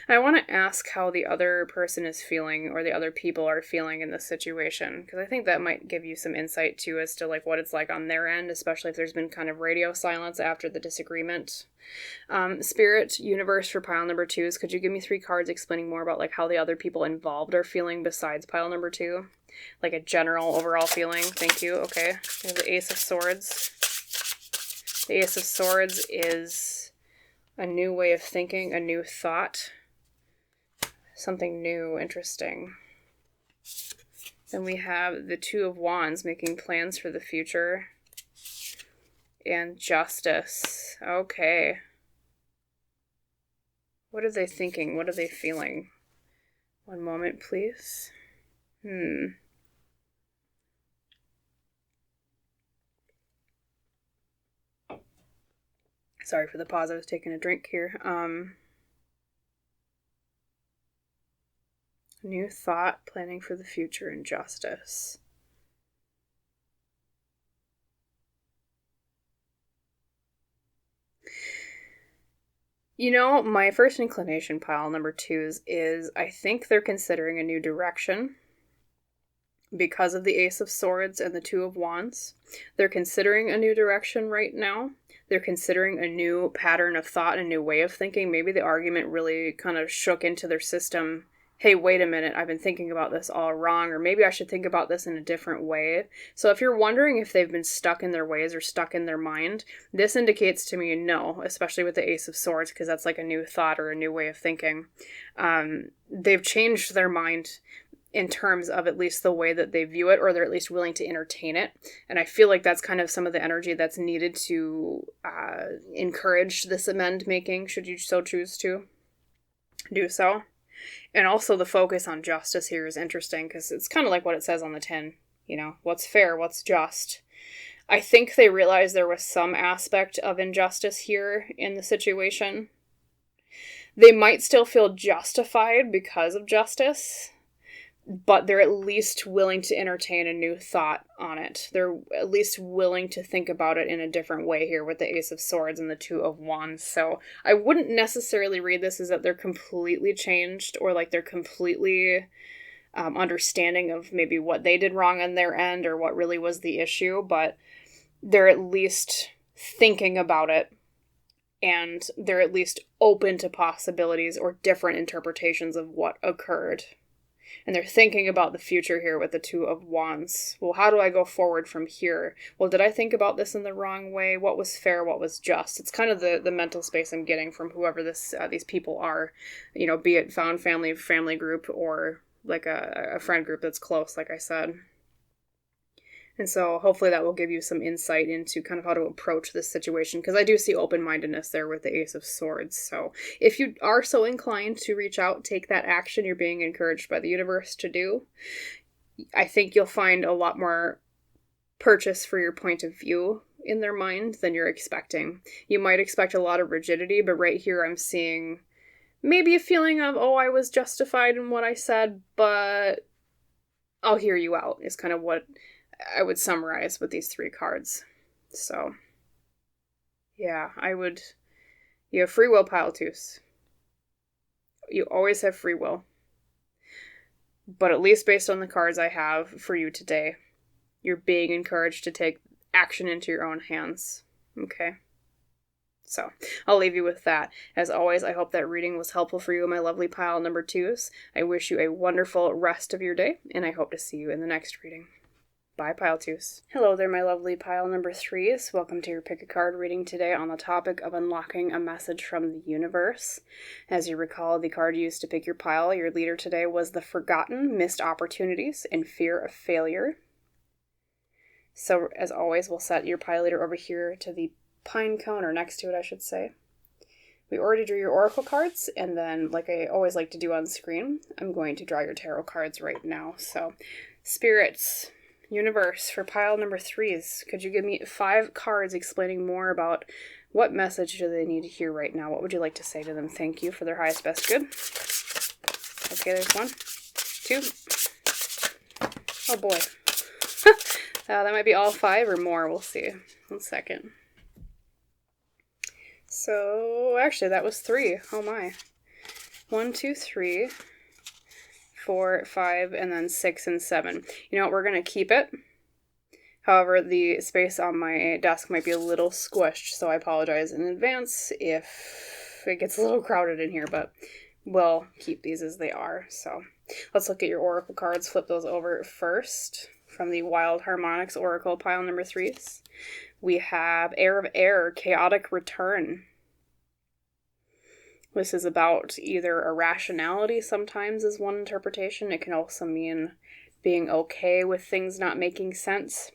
I want to ask how the other person is feeling, or the other people are feeling in this situation, because I think that might give you some insight too as to like what it's like on their end, especially if there's been kind of radio silence after the disagreement. Spirit, universe for pile number 2s, could you give me 3 cards explaining more about like how the other people involved are feeling besides pile number 2? Like a general overall feeling. Thank you. Okay. We have the Ace of Swords. The Ace of Swords is a new way of thinking, a new thought. Something new, interesting. Then we have the 2 of Wands, making plans for the future. And Justice. Okay. What are they thinking? What are they feeling? One moment, please. Sorry for the pause, I was taking a drink here. New thought, planning for the future, and justice. My first inclination, pile number 2s, is I think they're considering a new direction because of the Ace of Swords and the 2 of Wands. They're considering a new direction right now. They're considering a new pattern of thought, a new way of thinking. Maybe the argument really kind of shook into their system. Hey, wait a minute, I've been thinking about this all wrong, or maybe I should think about this in a different way. So if you're wondering if they've been stuck in their ways or stuck in their mind, this indicates to me no, especially with the Ace of Swords, because that's like a new thought or a new way of thinking. They've changed their mind in terms of at least the way that they view it, or they're at least willing to entertain it. And I feel like that's kind of some of the energy that's needed to encourage this amend making, should you so choose to do so. And also the focus on justice here is interesting, because it's kind of like what it says on the 10, what's fair, what's just. I think they realized there was some aspect of injustice here in the situation. They might still feel justified because of justice. but they're at least willing to entertain a new thought on it. They're at least willing to think about it in a different way here with the Ace of Swords and the Two of Wands. So I wouldn't necessarily read this as that they're completely changed or like they're completely understanding of maybe what they did wrong on their end or what really was the issue, but they're at least thinking about it, and they're at least open to possibilities or different interpretations of what occurred. And they're thinking about the future here with the Two of Wands. Well, how do I go forward from here? Well, did I think about this in the wrong way? What was fair? What was just? It's kind of the mental space I'm getting from whoever these people are, be it found family group, or like a friend group that's close, like I said. And so hopefully that will give you some insight into kind of how to approach this situation, because I do see open-mindedness there with the Ace of Swords. So if you are so inclined to reach out, take that action you're being encouraged by the universe to do, I think you'll find a lot more purchase for your point of view in their mind than you're expecting. You might expect a lot of rigidity, but right here I'm seeing maybe a feeling of, I was justified in what I said, but I'll hear you out, is kind of what I would summarize with these three cards. So, yeah, you have free will, pile twos. You always have free will. But at least based on the cards I have for you today, you're being encouraged to take action into your own hands. Okay? So, I'll leave you with that. As always, I hope that reading was helpful for you, my lovely pile number twos. I wish you a wonderful rest of your day, and I hope to see you in the next reading. Bye, pile twos. Hello there, my lovely pile number threes. Welcome to your pick a card reading today on the topic of unlocking a message from the universe. As you recall, the card used to pick your pile, your leader today was the Forgotten, Missed Opportunities, and Fear of Failure. So, as always, we'll set your pile leader over here to the pine cone, or next to it, I should say. We already drew your oracle cards, and then, like I always like to do on screen, I'm going to draw your tarot cards right now. So, spirits, universe, for pile number threes, could you give me 5 cards explaining more about what message do they need to hear right now? What would you like to say to them? Thank you for their highest best good. Okay, there's 1, 2. Oh boy. That might be all 5 or more. We'll see. 1 second. So, actually, that was 3. Oh my. 1, 2, 3. 4, 5, and then 6 and 7. You know what? We're going to keep it. However, the space on my desk might be a little squished, so I apologize in advance if it gets a little crowded in here, but we'll keep these as they are. So let's look at your oracle cards. Flip those over first from the Wild Harmonics Oracle pile number 3s. We have Heir of Air, Chaotic Return. This is about either irrationality sometimes is one interpretation. It can also mean being okay with things not making sense.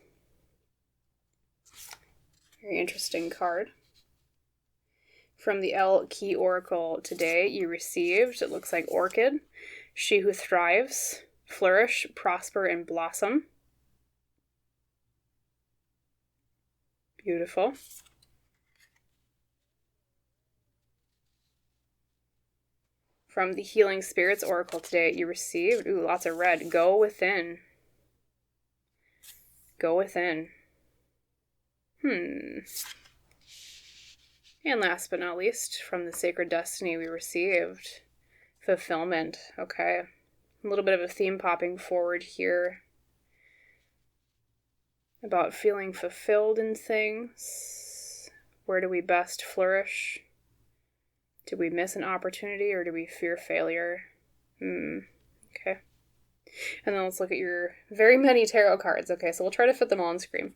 Very interesting card. From the Elle Qui Oracle today, you received, it looks like Orchid, She Who Thrives, Flourish, Prosper, and Blossom. Beautiful. From the Healing Spirits Oracle today, you received, lots of red, Go Within. Go Within. And last but not least, from the Sacred Destiny, we received Fulfillment. Okay. A little bit of a theme popping forward here about feeling fulfilled in things. Where do we best flourish? Did we miss an opportunity, or do we fear failure? Okay. And then let's look at your very many tarot cards. Okay, so we'll try to fit them all on screen.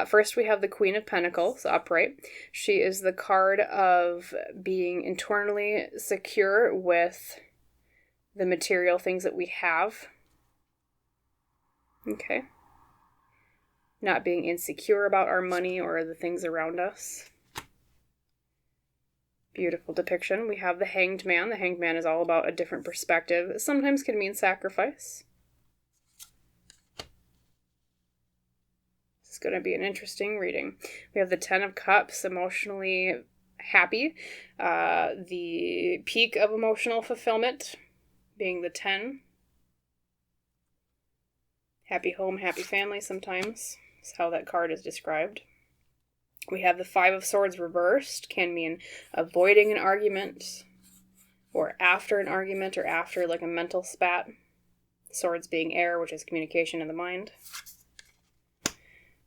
First, we have the Queen of Pentacles, upright. She is the card of being internally secure with the material things that we have. Okay. Not being insecure about our money or the things around us. Beautiful depiction. We have the Hanged Man. The Hanged Man is all about a different perspective. It sometimes can mean sacrifice. This is going to be an interesting reading. We have the Ten of Cups, emotionally happy. The peak of emotional fulfillment being the 10. Happy home, happy family sometimes is how that card is described. We have the Five of Swords reversed, can mean avoiding an argument, or after an argument, or after like a mental spat. Swords being air, which is communication in the mind.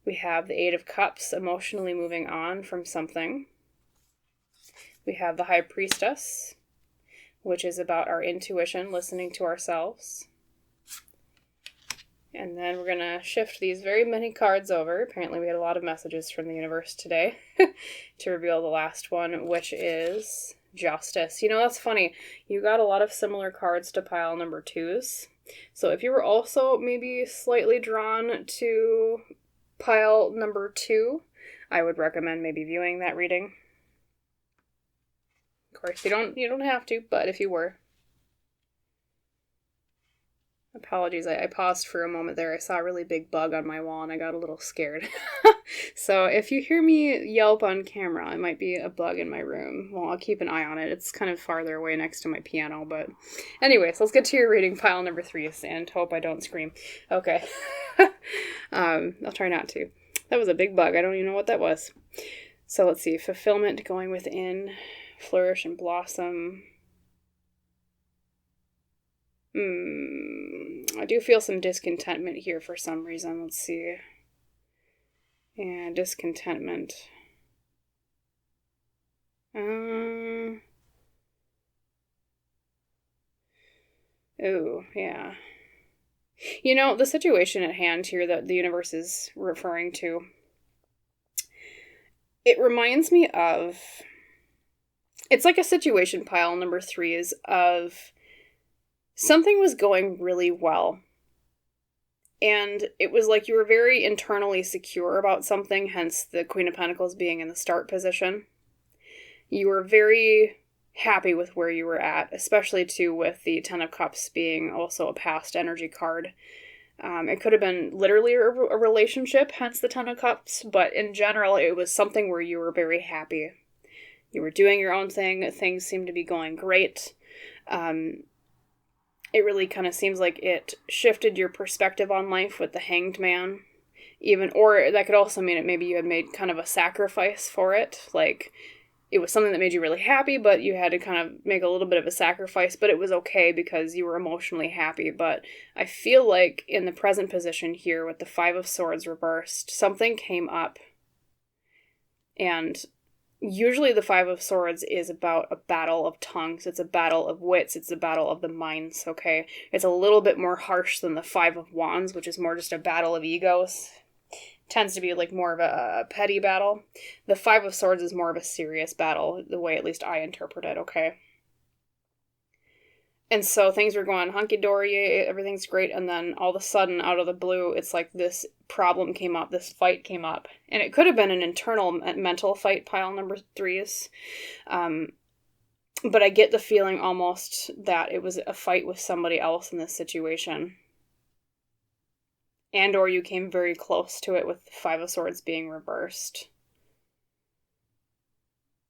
We have the Eight of Cups, emotionally moving on from something. We have the High Priestess, which is about our intuition, listening to ourselves. And then we're going to shift these very many cards over. Apparently we had a lot of messages from the universe today to reveal the last one, which is Justice. You know, that's funny. You got a lot of similar cards to pile number 2's. So if you were also maybe slightly drawn to pile number 2, I would recommend maybe viewing that reading. Of course, you don't have to, but if you were. Apologies, I paused for a moment there. I saw a really big bug on my wall and I got a little scared. So if you hear me yelp on camera, it might be a bug in my room. Well, I'll keep an eye on it. It's kind of farther away next to my piano, but anyways, let's get to your reading, pile number 3, and hope I don't scream. Okay. I'll try not to. That was a big bug. I don't even know what that was. So let's see. Fulfillment, going within, flourish and blossom. I do feel some discontentment here for some reason. Let's see. Yeah, discontentment. Oh, yeah. You know, the situation at hand here that the universe is referring to, it reminds me of, it's like a situation, pile number 3 is of something was going really well. And it was like you were very internally secure about something, hence the Queen of Pentacles being in the start position. You were very happy with where you were at, especially too with the Ten of Cups being also a past energy card. It could have been literally a relationship, hence the Ten of Cups, but in general it was something where you were very happy. You were doing your own thing, things seemed to be going great. It really kind of seems like it shifted your perspective on life with the Hanged Man. Or that could also mean it maybe you had made kind of a sacrifice for it. Like, it was something that made you really happy, but you had to kind of make a little bit of a sacrifice, but it was okay because you were emotionally happy. But I feel like in the present position here with the Five of Swords reversed, something came up. And usually the Five of Swords is about a battle of tongues. It's a battle of wits. It's a battle of the minds, okay? It's a little bit more harsh than the Five of Wands, which is more just a battle of egos. Tends to be like more of a petty battle. The Five of Swords is more of a serious battle, the way at least I interpret it, okay? And so things were going hunky-dory, everything's great, and then all of a sudden, out of the blue, it's like this problem came up, this fight came up. And it could have been an internal mental fight, pile number 3's. But I get the feeling almost that it was a fight with somebody else in this situation. And or you came very close to it with the Five of Swords being reversed.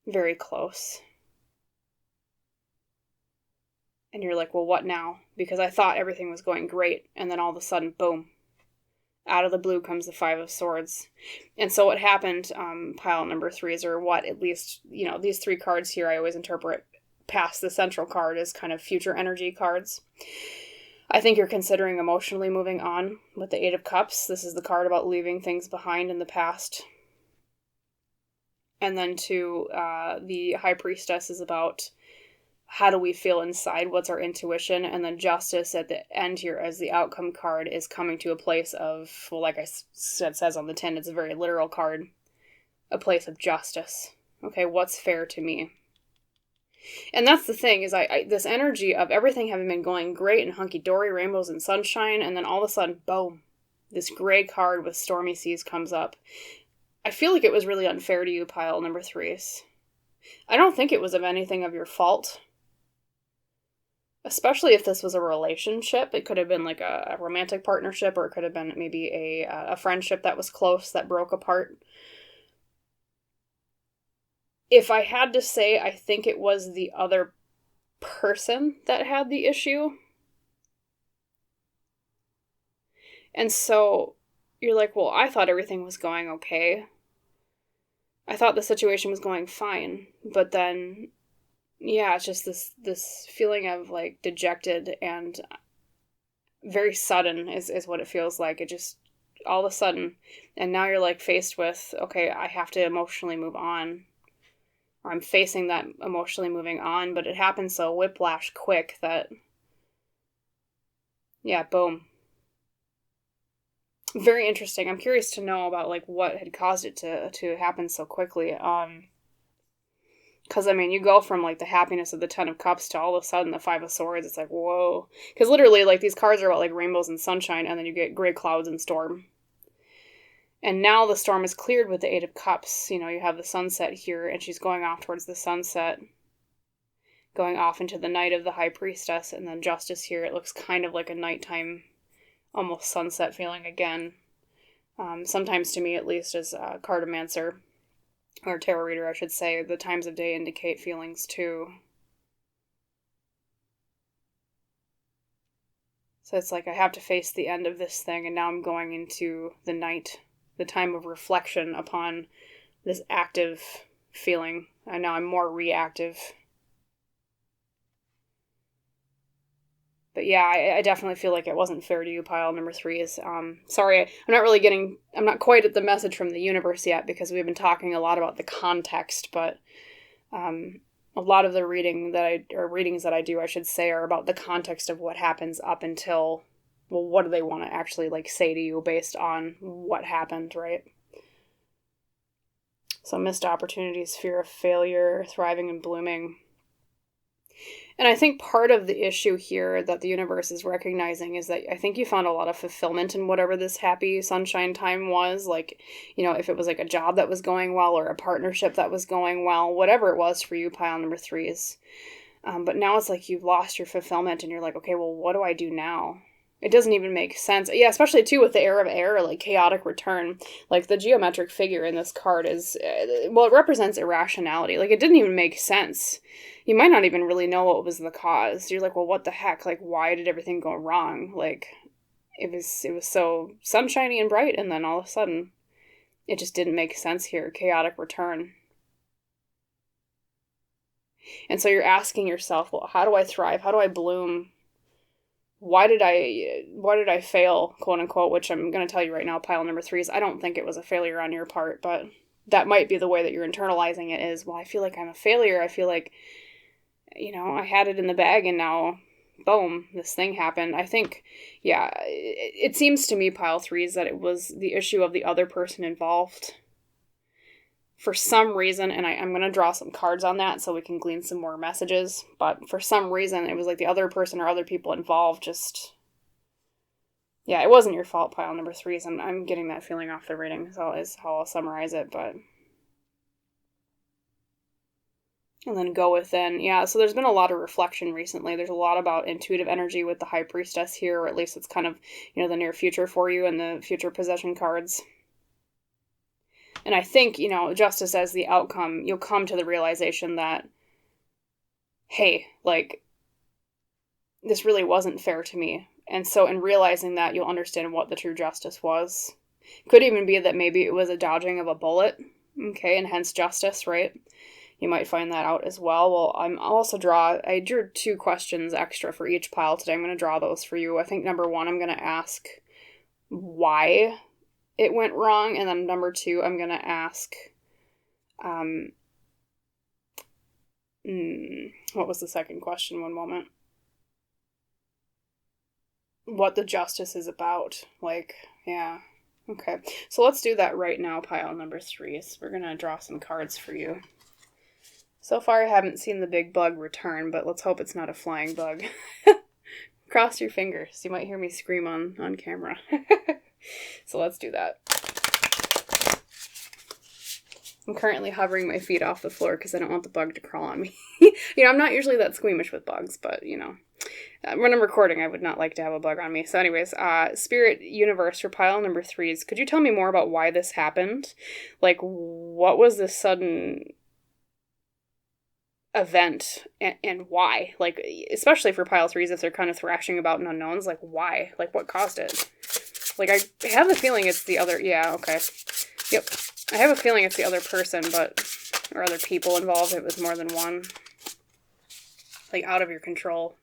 Very close. And you're like, well, what now? Because I thought everything was going great. And then all of a sudden, boom. Out of the blue comes the Five of Swords. And so what happened, pile number 3's, or what at least, you know, these 3 cards here I always interpret past the central card as kind of future energy cards. I think you're considering emotionally moving on with the Eight of Cups. This is the card about leaving things behind in the past. And then to the High Priestess is about how do we feel inside, what's our intuition, and then Justice at the end here as the outcome card is coming to a place of, well, like I said, it says on the tin, it's a very literal card, a place of justice. Okay, what's fair to me? And that's the thing, is I this energy of everything having been going great and hunky-dory, rainbows and sunshine, and then all of a sudden, boom, this gray card with stormy seas comes up. I feel like it was really unfair to you, pile number 3's. I don't think it was of anything of your fault. Especially if this was a relationship. It could have been like a romantic partnership, or it could have been maybe a friendship that was close that broke apart. If I had to say, I think it was the other person that had the issue. And so you're like, well, I thought everything was going okay. I thought the situation was going fine. But then, yeah, it's just this feeling of like dejected and very sudden is what it feels like. It just all of a sudden. And now you're like faced with, okay, I have to emotionally move on. Or I'm facing that emotionally moving on, but it happens so whiplash quick that, yeah, boom. Very interesting. I'm curious to know about like what had caused it to happen so quickly. Because, I mean, you go from, like, the happiness of the Ten of Cups to all of a sudden the Five of Swords. It's like, whoa. Because literally, like, these cards are about, like, rainbows and sunshine, and then you get gray clouds and storm. And now the storm is cleared with the Eight of Cups. You know, you have the sunset here, and she's going off towards the sunset. Going off into the night of the High Priestess, and then Justice here. It looks kind of like a nighttime, almost sunset feeling again. Sometimes, to me at least, as a cartomancer, or tarot reader, I should say, the times of day indicate feelings too. So it's like I have to face the end of this thing, and now I'm going into the night, the time of reflection upon this active feeling, and now I'm more reactive. But yeah, I definitely feel like it wasn't fair to you, pile number 3 is. Sorry, I'm not quite at the message from the universe yet, because we've been talking a lot about the context, but a lot of the readings that I do, I should say, are about the context of what happens up until, well, what do they want to actually, like, say to you based on what happened, right? So missed opportunities, fear of failure, thriving and blooming. And I think part of the issue here that the universe is recognizing is that I think you found a lot of fulfillment in whatever this happy sunshine time was. Like, you know, if it was like a job that was going well or a partnership that was going well, whatever it was for you, pile number 3 is. But now it's like you've lost your fulfillment and you're like, okay, well, what do I do now? It doesn't even make sense. Yeah, especially too with the air of air, like chaotic return. Like the geometric figure in this card is, well, it represents irrationality. Like it didn't even make sense. You might not even really know what was the cause. You're like, well, what the heck? Like, why did everything go wrong? Like, it was so sunshiny and bright, and then all of a sudden, it just didn't make sense here. Chaotic return. And so you're asking yourself, well, how do I thrive? How do I bloom? Why did I fail, quote unquote, which I'm going to tell you right now, pile number 3 is I don't think it was a failure on your part, but that might be the way that you're internalizing it is, well, I feel like I'm a failure. I feel like, you know, I had it in the bag and now, boom, this thing happened. I think, yeah, it seems to me, pile 3 is that it was the issue of the other person involved. For some reason, and I'm going to draw some cards on that so we can glean some more messages, but for some reason, it was like the other person or other people involved just, yeah, it wasn't your fault, pile number 3, and I'm getting that feeling off the reading, so is how I'll summarize it, but. And then go within, yeah, so there's been a lot of reflection recently. There's a lot about intuitive energy with the High Priestess here, or at least it's kind of, you know, the near future for you and the future possession cards. And I think, you know, justice as the outcome, you'll come to the realization that, hey, like, this really wasn't fair to me. And so in realizing that, you'll understand what the true justice was. Could even be that maybe it was a dodging of a bullet, okay, and hence justice, right? You might find that out as well. Well, I drew 2 questions extra for each pile today. I'm going to draw those for you. I think number 1, I'm going to ask why it went wrong, and then number 2, I'm going to ask, what was the second question? One moment. What the justice is about. Like, yeah. Okay. So let's do that right now, pile number 3. So we're going to draw some cards for you. So far, I haven't seen the big bug return, but let's hope it's not a flying bug. Cross your fingers. You might hear me scream on camera. So let's do that. I'm currently hovering my feet off the floor because I don't want the bug to crawl on me. You know, I'm not usually that squeamish with bugs, but, you know, when I'm recording, I would not like to have a bug on me. So anyways, Spirit Universe for pile number 3, could you tell me more about why this happened? Like, what was this sudden event and why? Like, especially for pile 3s, if they're kind of thrashing about in unknowns, like, why? Like, what caused it? Like, I have a feeling it's the other, yeah, okay. Yep. I have a feeling it's the other person, but, or other people involved. It was more than one. Like, out of your control.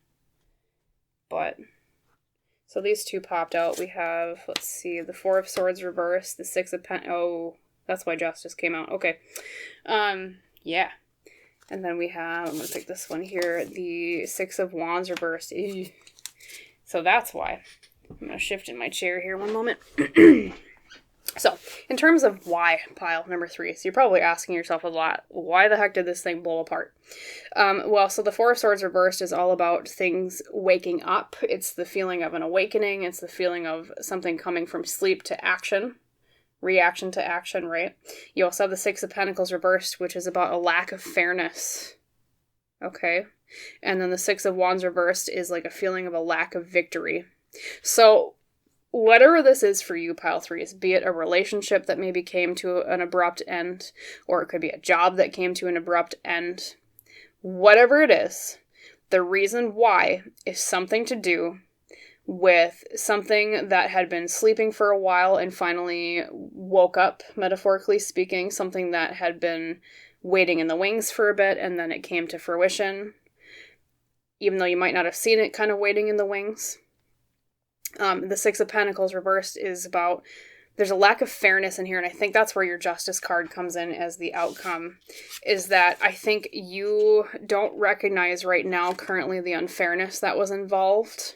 But, so these two popped out. We have, let's see, the Four of Swords reversed, the Six of oh, that's why Justice came out. Okay. Yeah. And then we have, I'm going to pick this one here, the Six of Wands reversed. Ew. So that's why. I'm going to shift in my chair here one moment. So, in terms of why, pile number 3, so you're probably asking yourself a lot, why the heck did this thing blow apart? Well, so the Four of Swords reversed is all about things waking up. It's the feeling of an awakening. It's the feeling of something coming from sleep to action. Reaction to action, right? You also have the Six of Pentacles reversed, which is about a lack of fairness. Okay? And then the Six of Wands reversed is like a feeling of a lack of victory. So, whatever this is for you, pile 3s, be it a relationship that maybe came to an abrupt end, or it could be a job that came to an abrupt end, whatever it is, the reason why is something to do with something that had been sleeping for a while and finally woke up, metaphorically speaking, something that had been waiting in the wings for a bit and then it came to fruition, even though you might not have seen it kind of waiting in the wings. The Six of Pentacles reversed is about, there's a lack of fairness in here, and I think that's where your Justice card comes in as the outcome, is that I think you don't recognize right now currently the unfairness that was involved.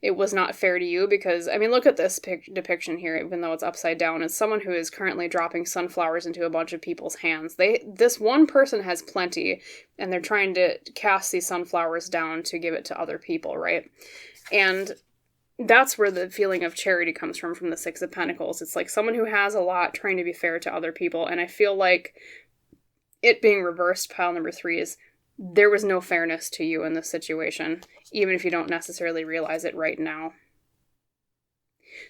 It was not fair to you because, I mean, look at this depiction here, even though it's upside down. It's someone who is currently dropping sunflowers into a bunch of people's hands. This one person has plenty, and they're trying to cast these sunflowers down to give it to other people, right? And that's where the feeling of charity comes from the Six of Pentacles. It's like someone who has a lot trying to be fair to other people, and I feel like it being reversed, pile number 3, is there was no fairness to you in this situation, even if you don't necessarily realize it right now.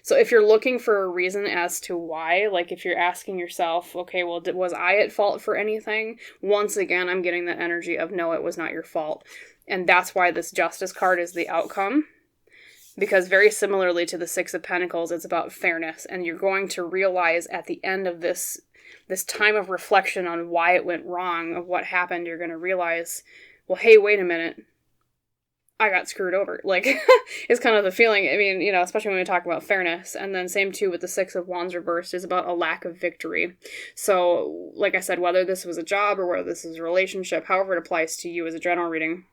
So if you're looking for a reason as to why, like if you're asking yourself, okay, well, was I at fault for anything? Once again, I'm getting the energy of no, it was not your fault. And that's why this Justice card is the outcome. Because very similarly to the Six of Pentacles, it's about fairness. And you're going to realize at the end of this time of reflection on why it went wrong, of what happened, you're going to realize, well, hey, wait a minute. I got screwed over. Like, it's kind of the feeling, I mean, you know, especially when we talk about fairness. And then same too with the Six of Wands reversed is about a lack of victory. So, like I said, whether this was a job or whether this is a relationship, however it applies to you as a general reading,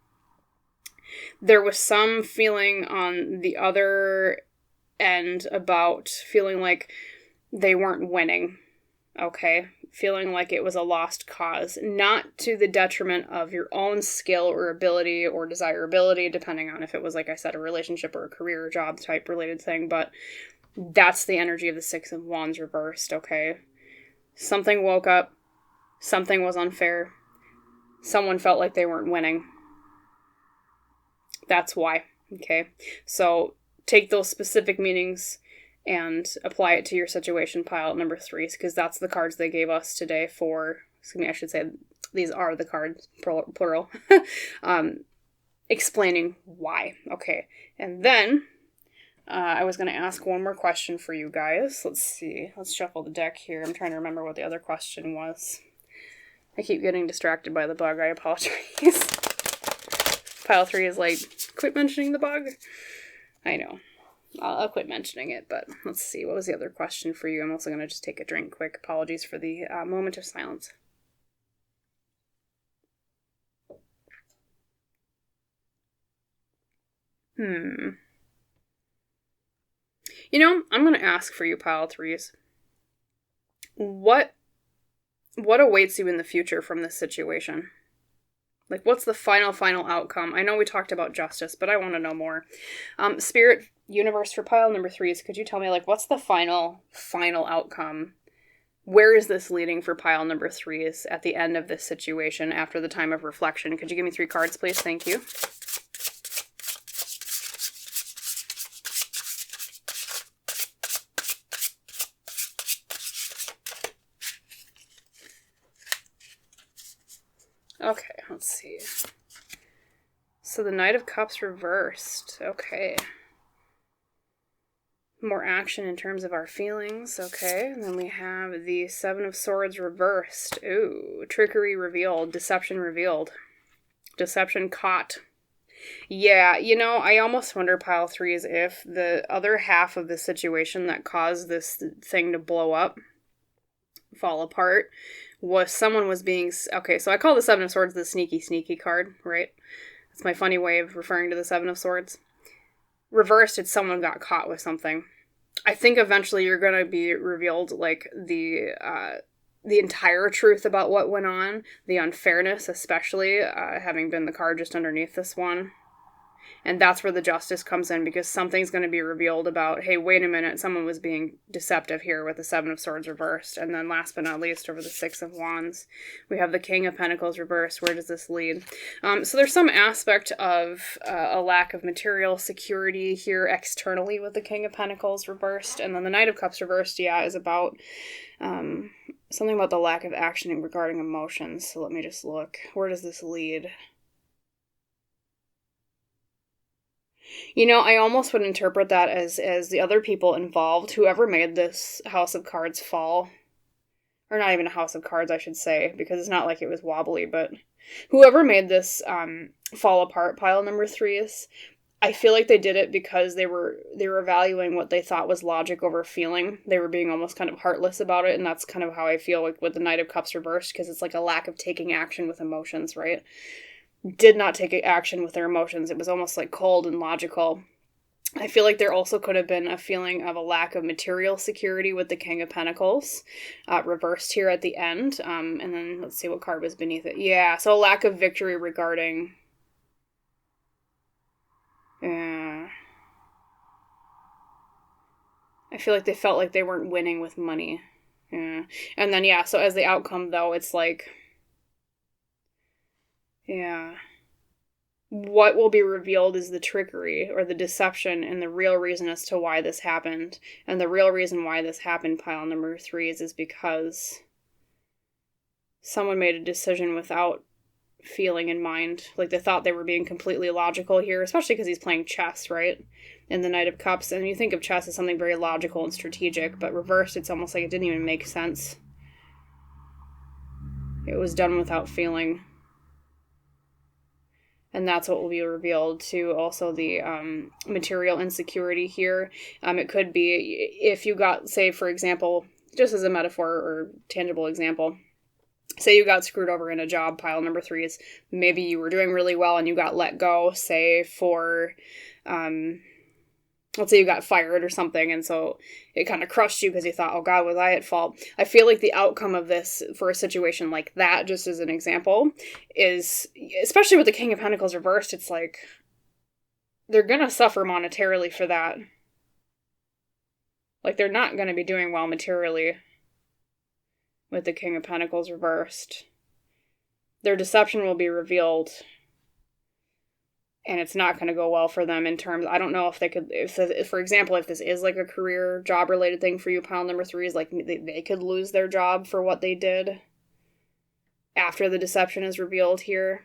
there was some feeling on the other end about feeling like they weren't winning, okay? Feeling like it was a lost cause, not to the detriment of your own skill or ability or desirability, depending on if it was, like I said, a relationship or a career or job type related thing, but that's the energy of the Six of Wands reversed, okay? Something woke up, something was unfair, someone felt like they weren't winning. That's why, okay? So take those specific meanings and apply it to your situation, pile number 3, because that's the cards they gave us today for, excuse me, I should say these are the cards, plural, explaining why, okay? And then I was going to ask one more question for you guys. Let's see. Let's shuffle the deck here. I'm trying to remember what the other question was. I keep getting distracted by the bug. I apologize. Pile 3 is like, quit mentioning the bug. I know. I'll quit mentioning it, but let's see. What was the other question for you? I'm also going to just take a drink quick. Apologies for the moment of silence. You know, I'm going to ask for you, pile 3s. What awaits you in the future from this situation? Like, what's the final outcome? I know we talked about justice, but I want to know more. Spirit, universe, for pile number 3s, could you tell me, like, what's the final outcome? Where is this leading for pile number 3s at the end of this situation after the time of reflection? Could you give me 3 cards, please? Thank you. Okay, let's see. So the Knight of Cups reversed. Okay. more action in terms of our feelings. Okay, and then we have the Seven of Swords reversed. Ooh, trickery revealed, deception revealed, deception caught. Yeah, I almost wonder, pile threes, if the other half of the situation that caused this thing to blow up, fall apart, someone was being... Okay, so I call the Seven of Swords the sneaky card, right? That's my funny way of referring to the Seven of Swords. Reversed, it's someone got caught with something. I think eventually you're going to be revealed, like, the entire truth about what went on, the unfairness, especially, having been the card just underneath this one. And that's where the justice comes in, because something's going to be revealed about, hey, wait a minute, someone was being deceptive here with the Seven of Swords reversed. And then last but not least, over the Six of Wands, we have the King of Pentacles reversed. Where does this lead? So there's some aspect of a lack of material security here externally with the King of Pentacles reversed. And then the Knight of Cups reversed, is about something about the lack of action regarding emotions. So let me just look. Where does this lead? I almost would interpret that as the other people involved, whoever made this House of Cards fall, or not even a House of Cards, I should say, because it's not like it was wobbly, but whoever made this fall apart, pile number threes, I feel like they did it because they were evaluating what they thought was logic over feeling. They were being almost kind of heartless about it, and that's kind of how I feel like with the Knight of Cups reversed, because it's like a lack of taking action with emotions, right? Did not take action with their emotions. It was almost like cold and logical. I feel like there also could have been a feeling of a lack of material security with the King of Pentacles, reversed here at the end. And then let's see what card was beneath it. Yeah, so a lack of victory regarding... I feel like they felt like they weren't winning with money. Yeah. And then, so as the outcome, though, it's like... Yeah. What will be revealed is the trickery or the deception and the real reason as to why this happened. And the real reason why this happened, pile number threes, is because someone made a decision without feeling in mind. Like, they thought they were being completely logical here, especially because he's playing chess, right? In the Knight of Cups. And you think of chess as something very logical and strategic, but reversed, it's almost like it didn't even make sense. It was done without feeling. And that's what will be revealed to also the material insecurity here. It could be if you got, say, for example, just as a metaphor or tangible example, say you got screwed over in a job, pile number threes. Maybe you were doing really well and you got let go, say, for... let's say you got fired or something, and so it kind of crushed you because you thought, oh God, was I at fault? I feel like the outcome of this for a situation like that, just as an example, is, especially with the King of Pentacles reversed, it's like they're going to suffer monetarily for that. Like, they're not going to be doing well materially with the King of Pentacles reversed. Their deception will be revealed. And it's not going to go well for them in terms... I don't know if they could... If, for example, if this is like a career, job-related thing for you, pile number threes, like they could lose their job for what they did after the deception is revealed here.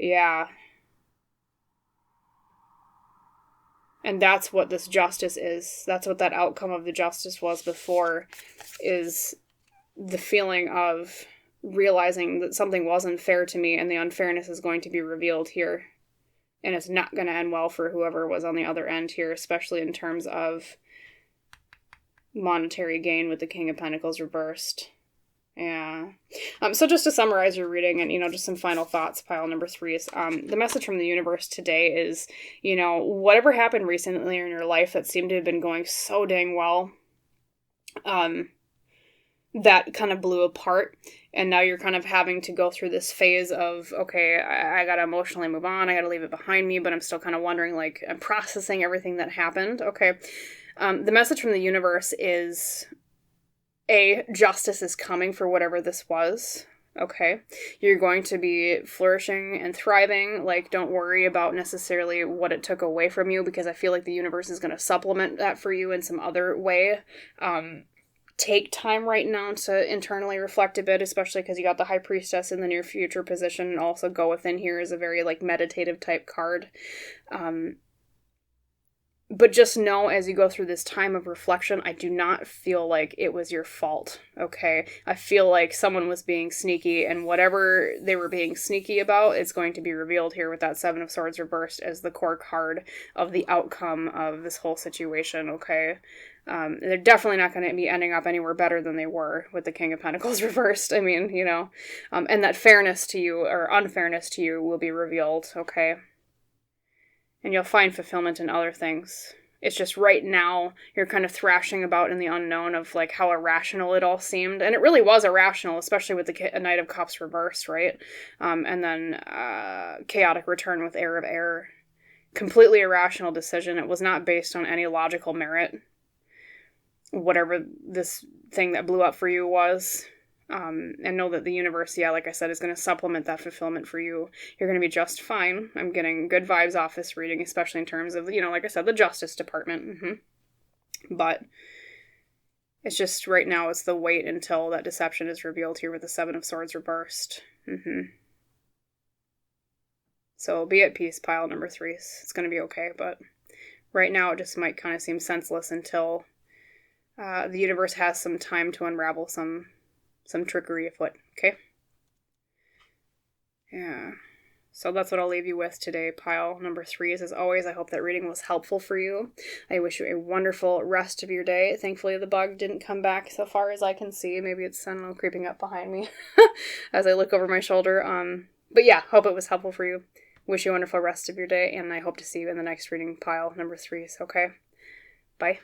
Yeah. And that's what this justice is. That's what that outcome of the justice was before, is the feeling of... realizing that something wasn't fair to me, and the unfairness is going to be revealed here. And it's not going to end well for whoever was on the other end here, especially in terms of monetary gain with the King of Pentacles reversed. Yeah. So just to summarize your reading and, just some final thoughts, pile number threes. The message from the universe today is, whatever happened recently in your life that seemed to have been going so dang well, that kind of blew apart, and now you're kind of having to go through this phase of, okay, I gotta emotionally move on, I gotta leave it behind me, but I'm still kind of wondering, like, I'm processing everything that happened. Okay. The message from the universe is, justice is coming for whatever this was. Okay. You're going to be flourishing and thriving. Like, don't worry about necessarily what it took away from you, because I feel like the universe is going to supplement that for you in some other way. Take time right now to internally reflect a bit, especially because you got the High Priestess in the near future position, and also Go Within here is a very, like, meditative type card. But just know, as you go through this time of reflection, I do not feel like it was your fault, okay? I feel like someone was being sneaky, and whatever they were being sneaky about is going to be revealed here with that Seven of Swords reversed as the core card of the outcome of this whole situation, okay? They're definitely not going to be ending up anywhere better than they were with the King of Pentacles reversed. I mean, you know, and that fairness to you, or unfairness to you, will be revealed, okay? And you'll find fulfillment in other things. It's just right now you're kind of thrashing about in the unknown of like how irrational it all seemed. And it really was irrational, especially with the Knight of Cups reversed, right? And then chaotic return with Heir of Air. Completely irrational decision. It was not based on any logical merit. Whatever this thing that blew up for you was. And know that the universe, yeah, like I said, is going to supplement that fulfillment for you. You're going to be just fine. I'm getting good vibes off this reading, especially in terms of, you know, like I said, the Justice Department. But it's just right now, it's the wait until that deception is revealed here with the Seven of Swords reversed. So be at peace, pile number 3. It's going to be okay, but right now it just might kind of seem senseless until the universe has some time to unravel some trickery afoot, okay? Yeah. So that's what I'll leave you with today, pile number 3. As always, I hope that reading was helpful for you. I wish you a wonderful rest of your day. Thankfully, the bug didn't come back so far as I can see. Maybe it's, I don't know, creeping up behind me as I look over my shoulder. But yeah, hope it was helpful for you. Wish you a wonderful rest of your day, and I hope to see you in the next reading, pile number 3. Okay? Bye.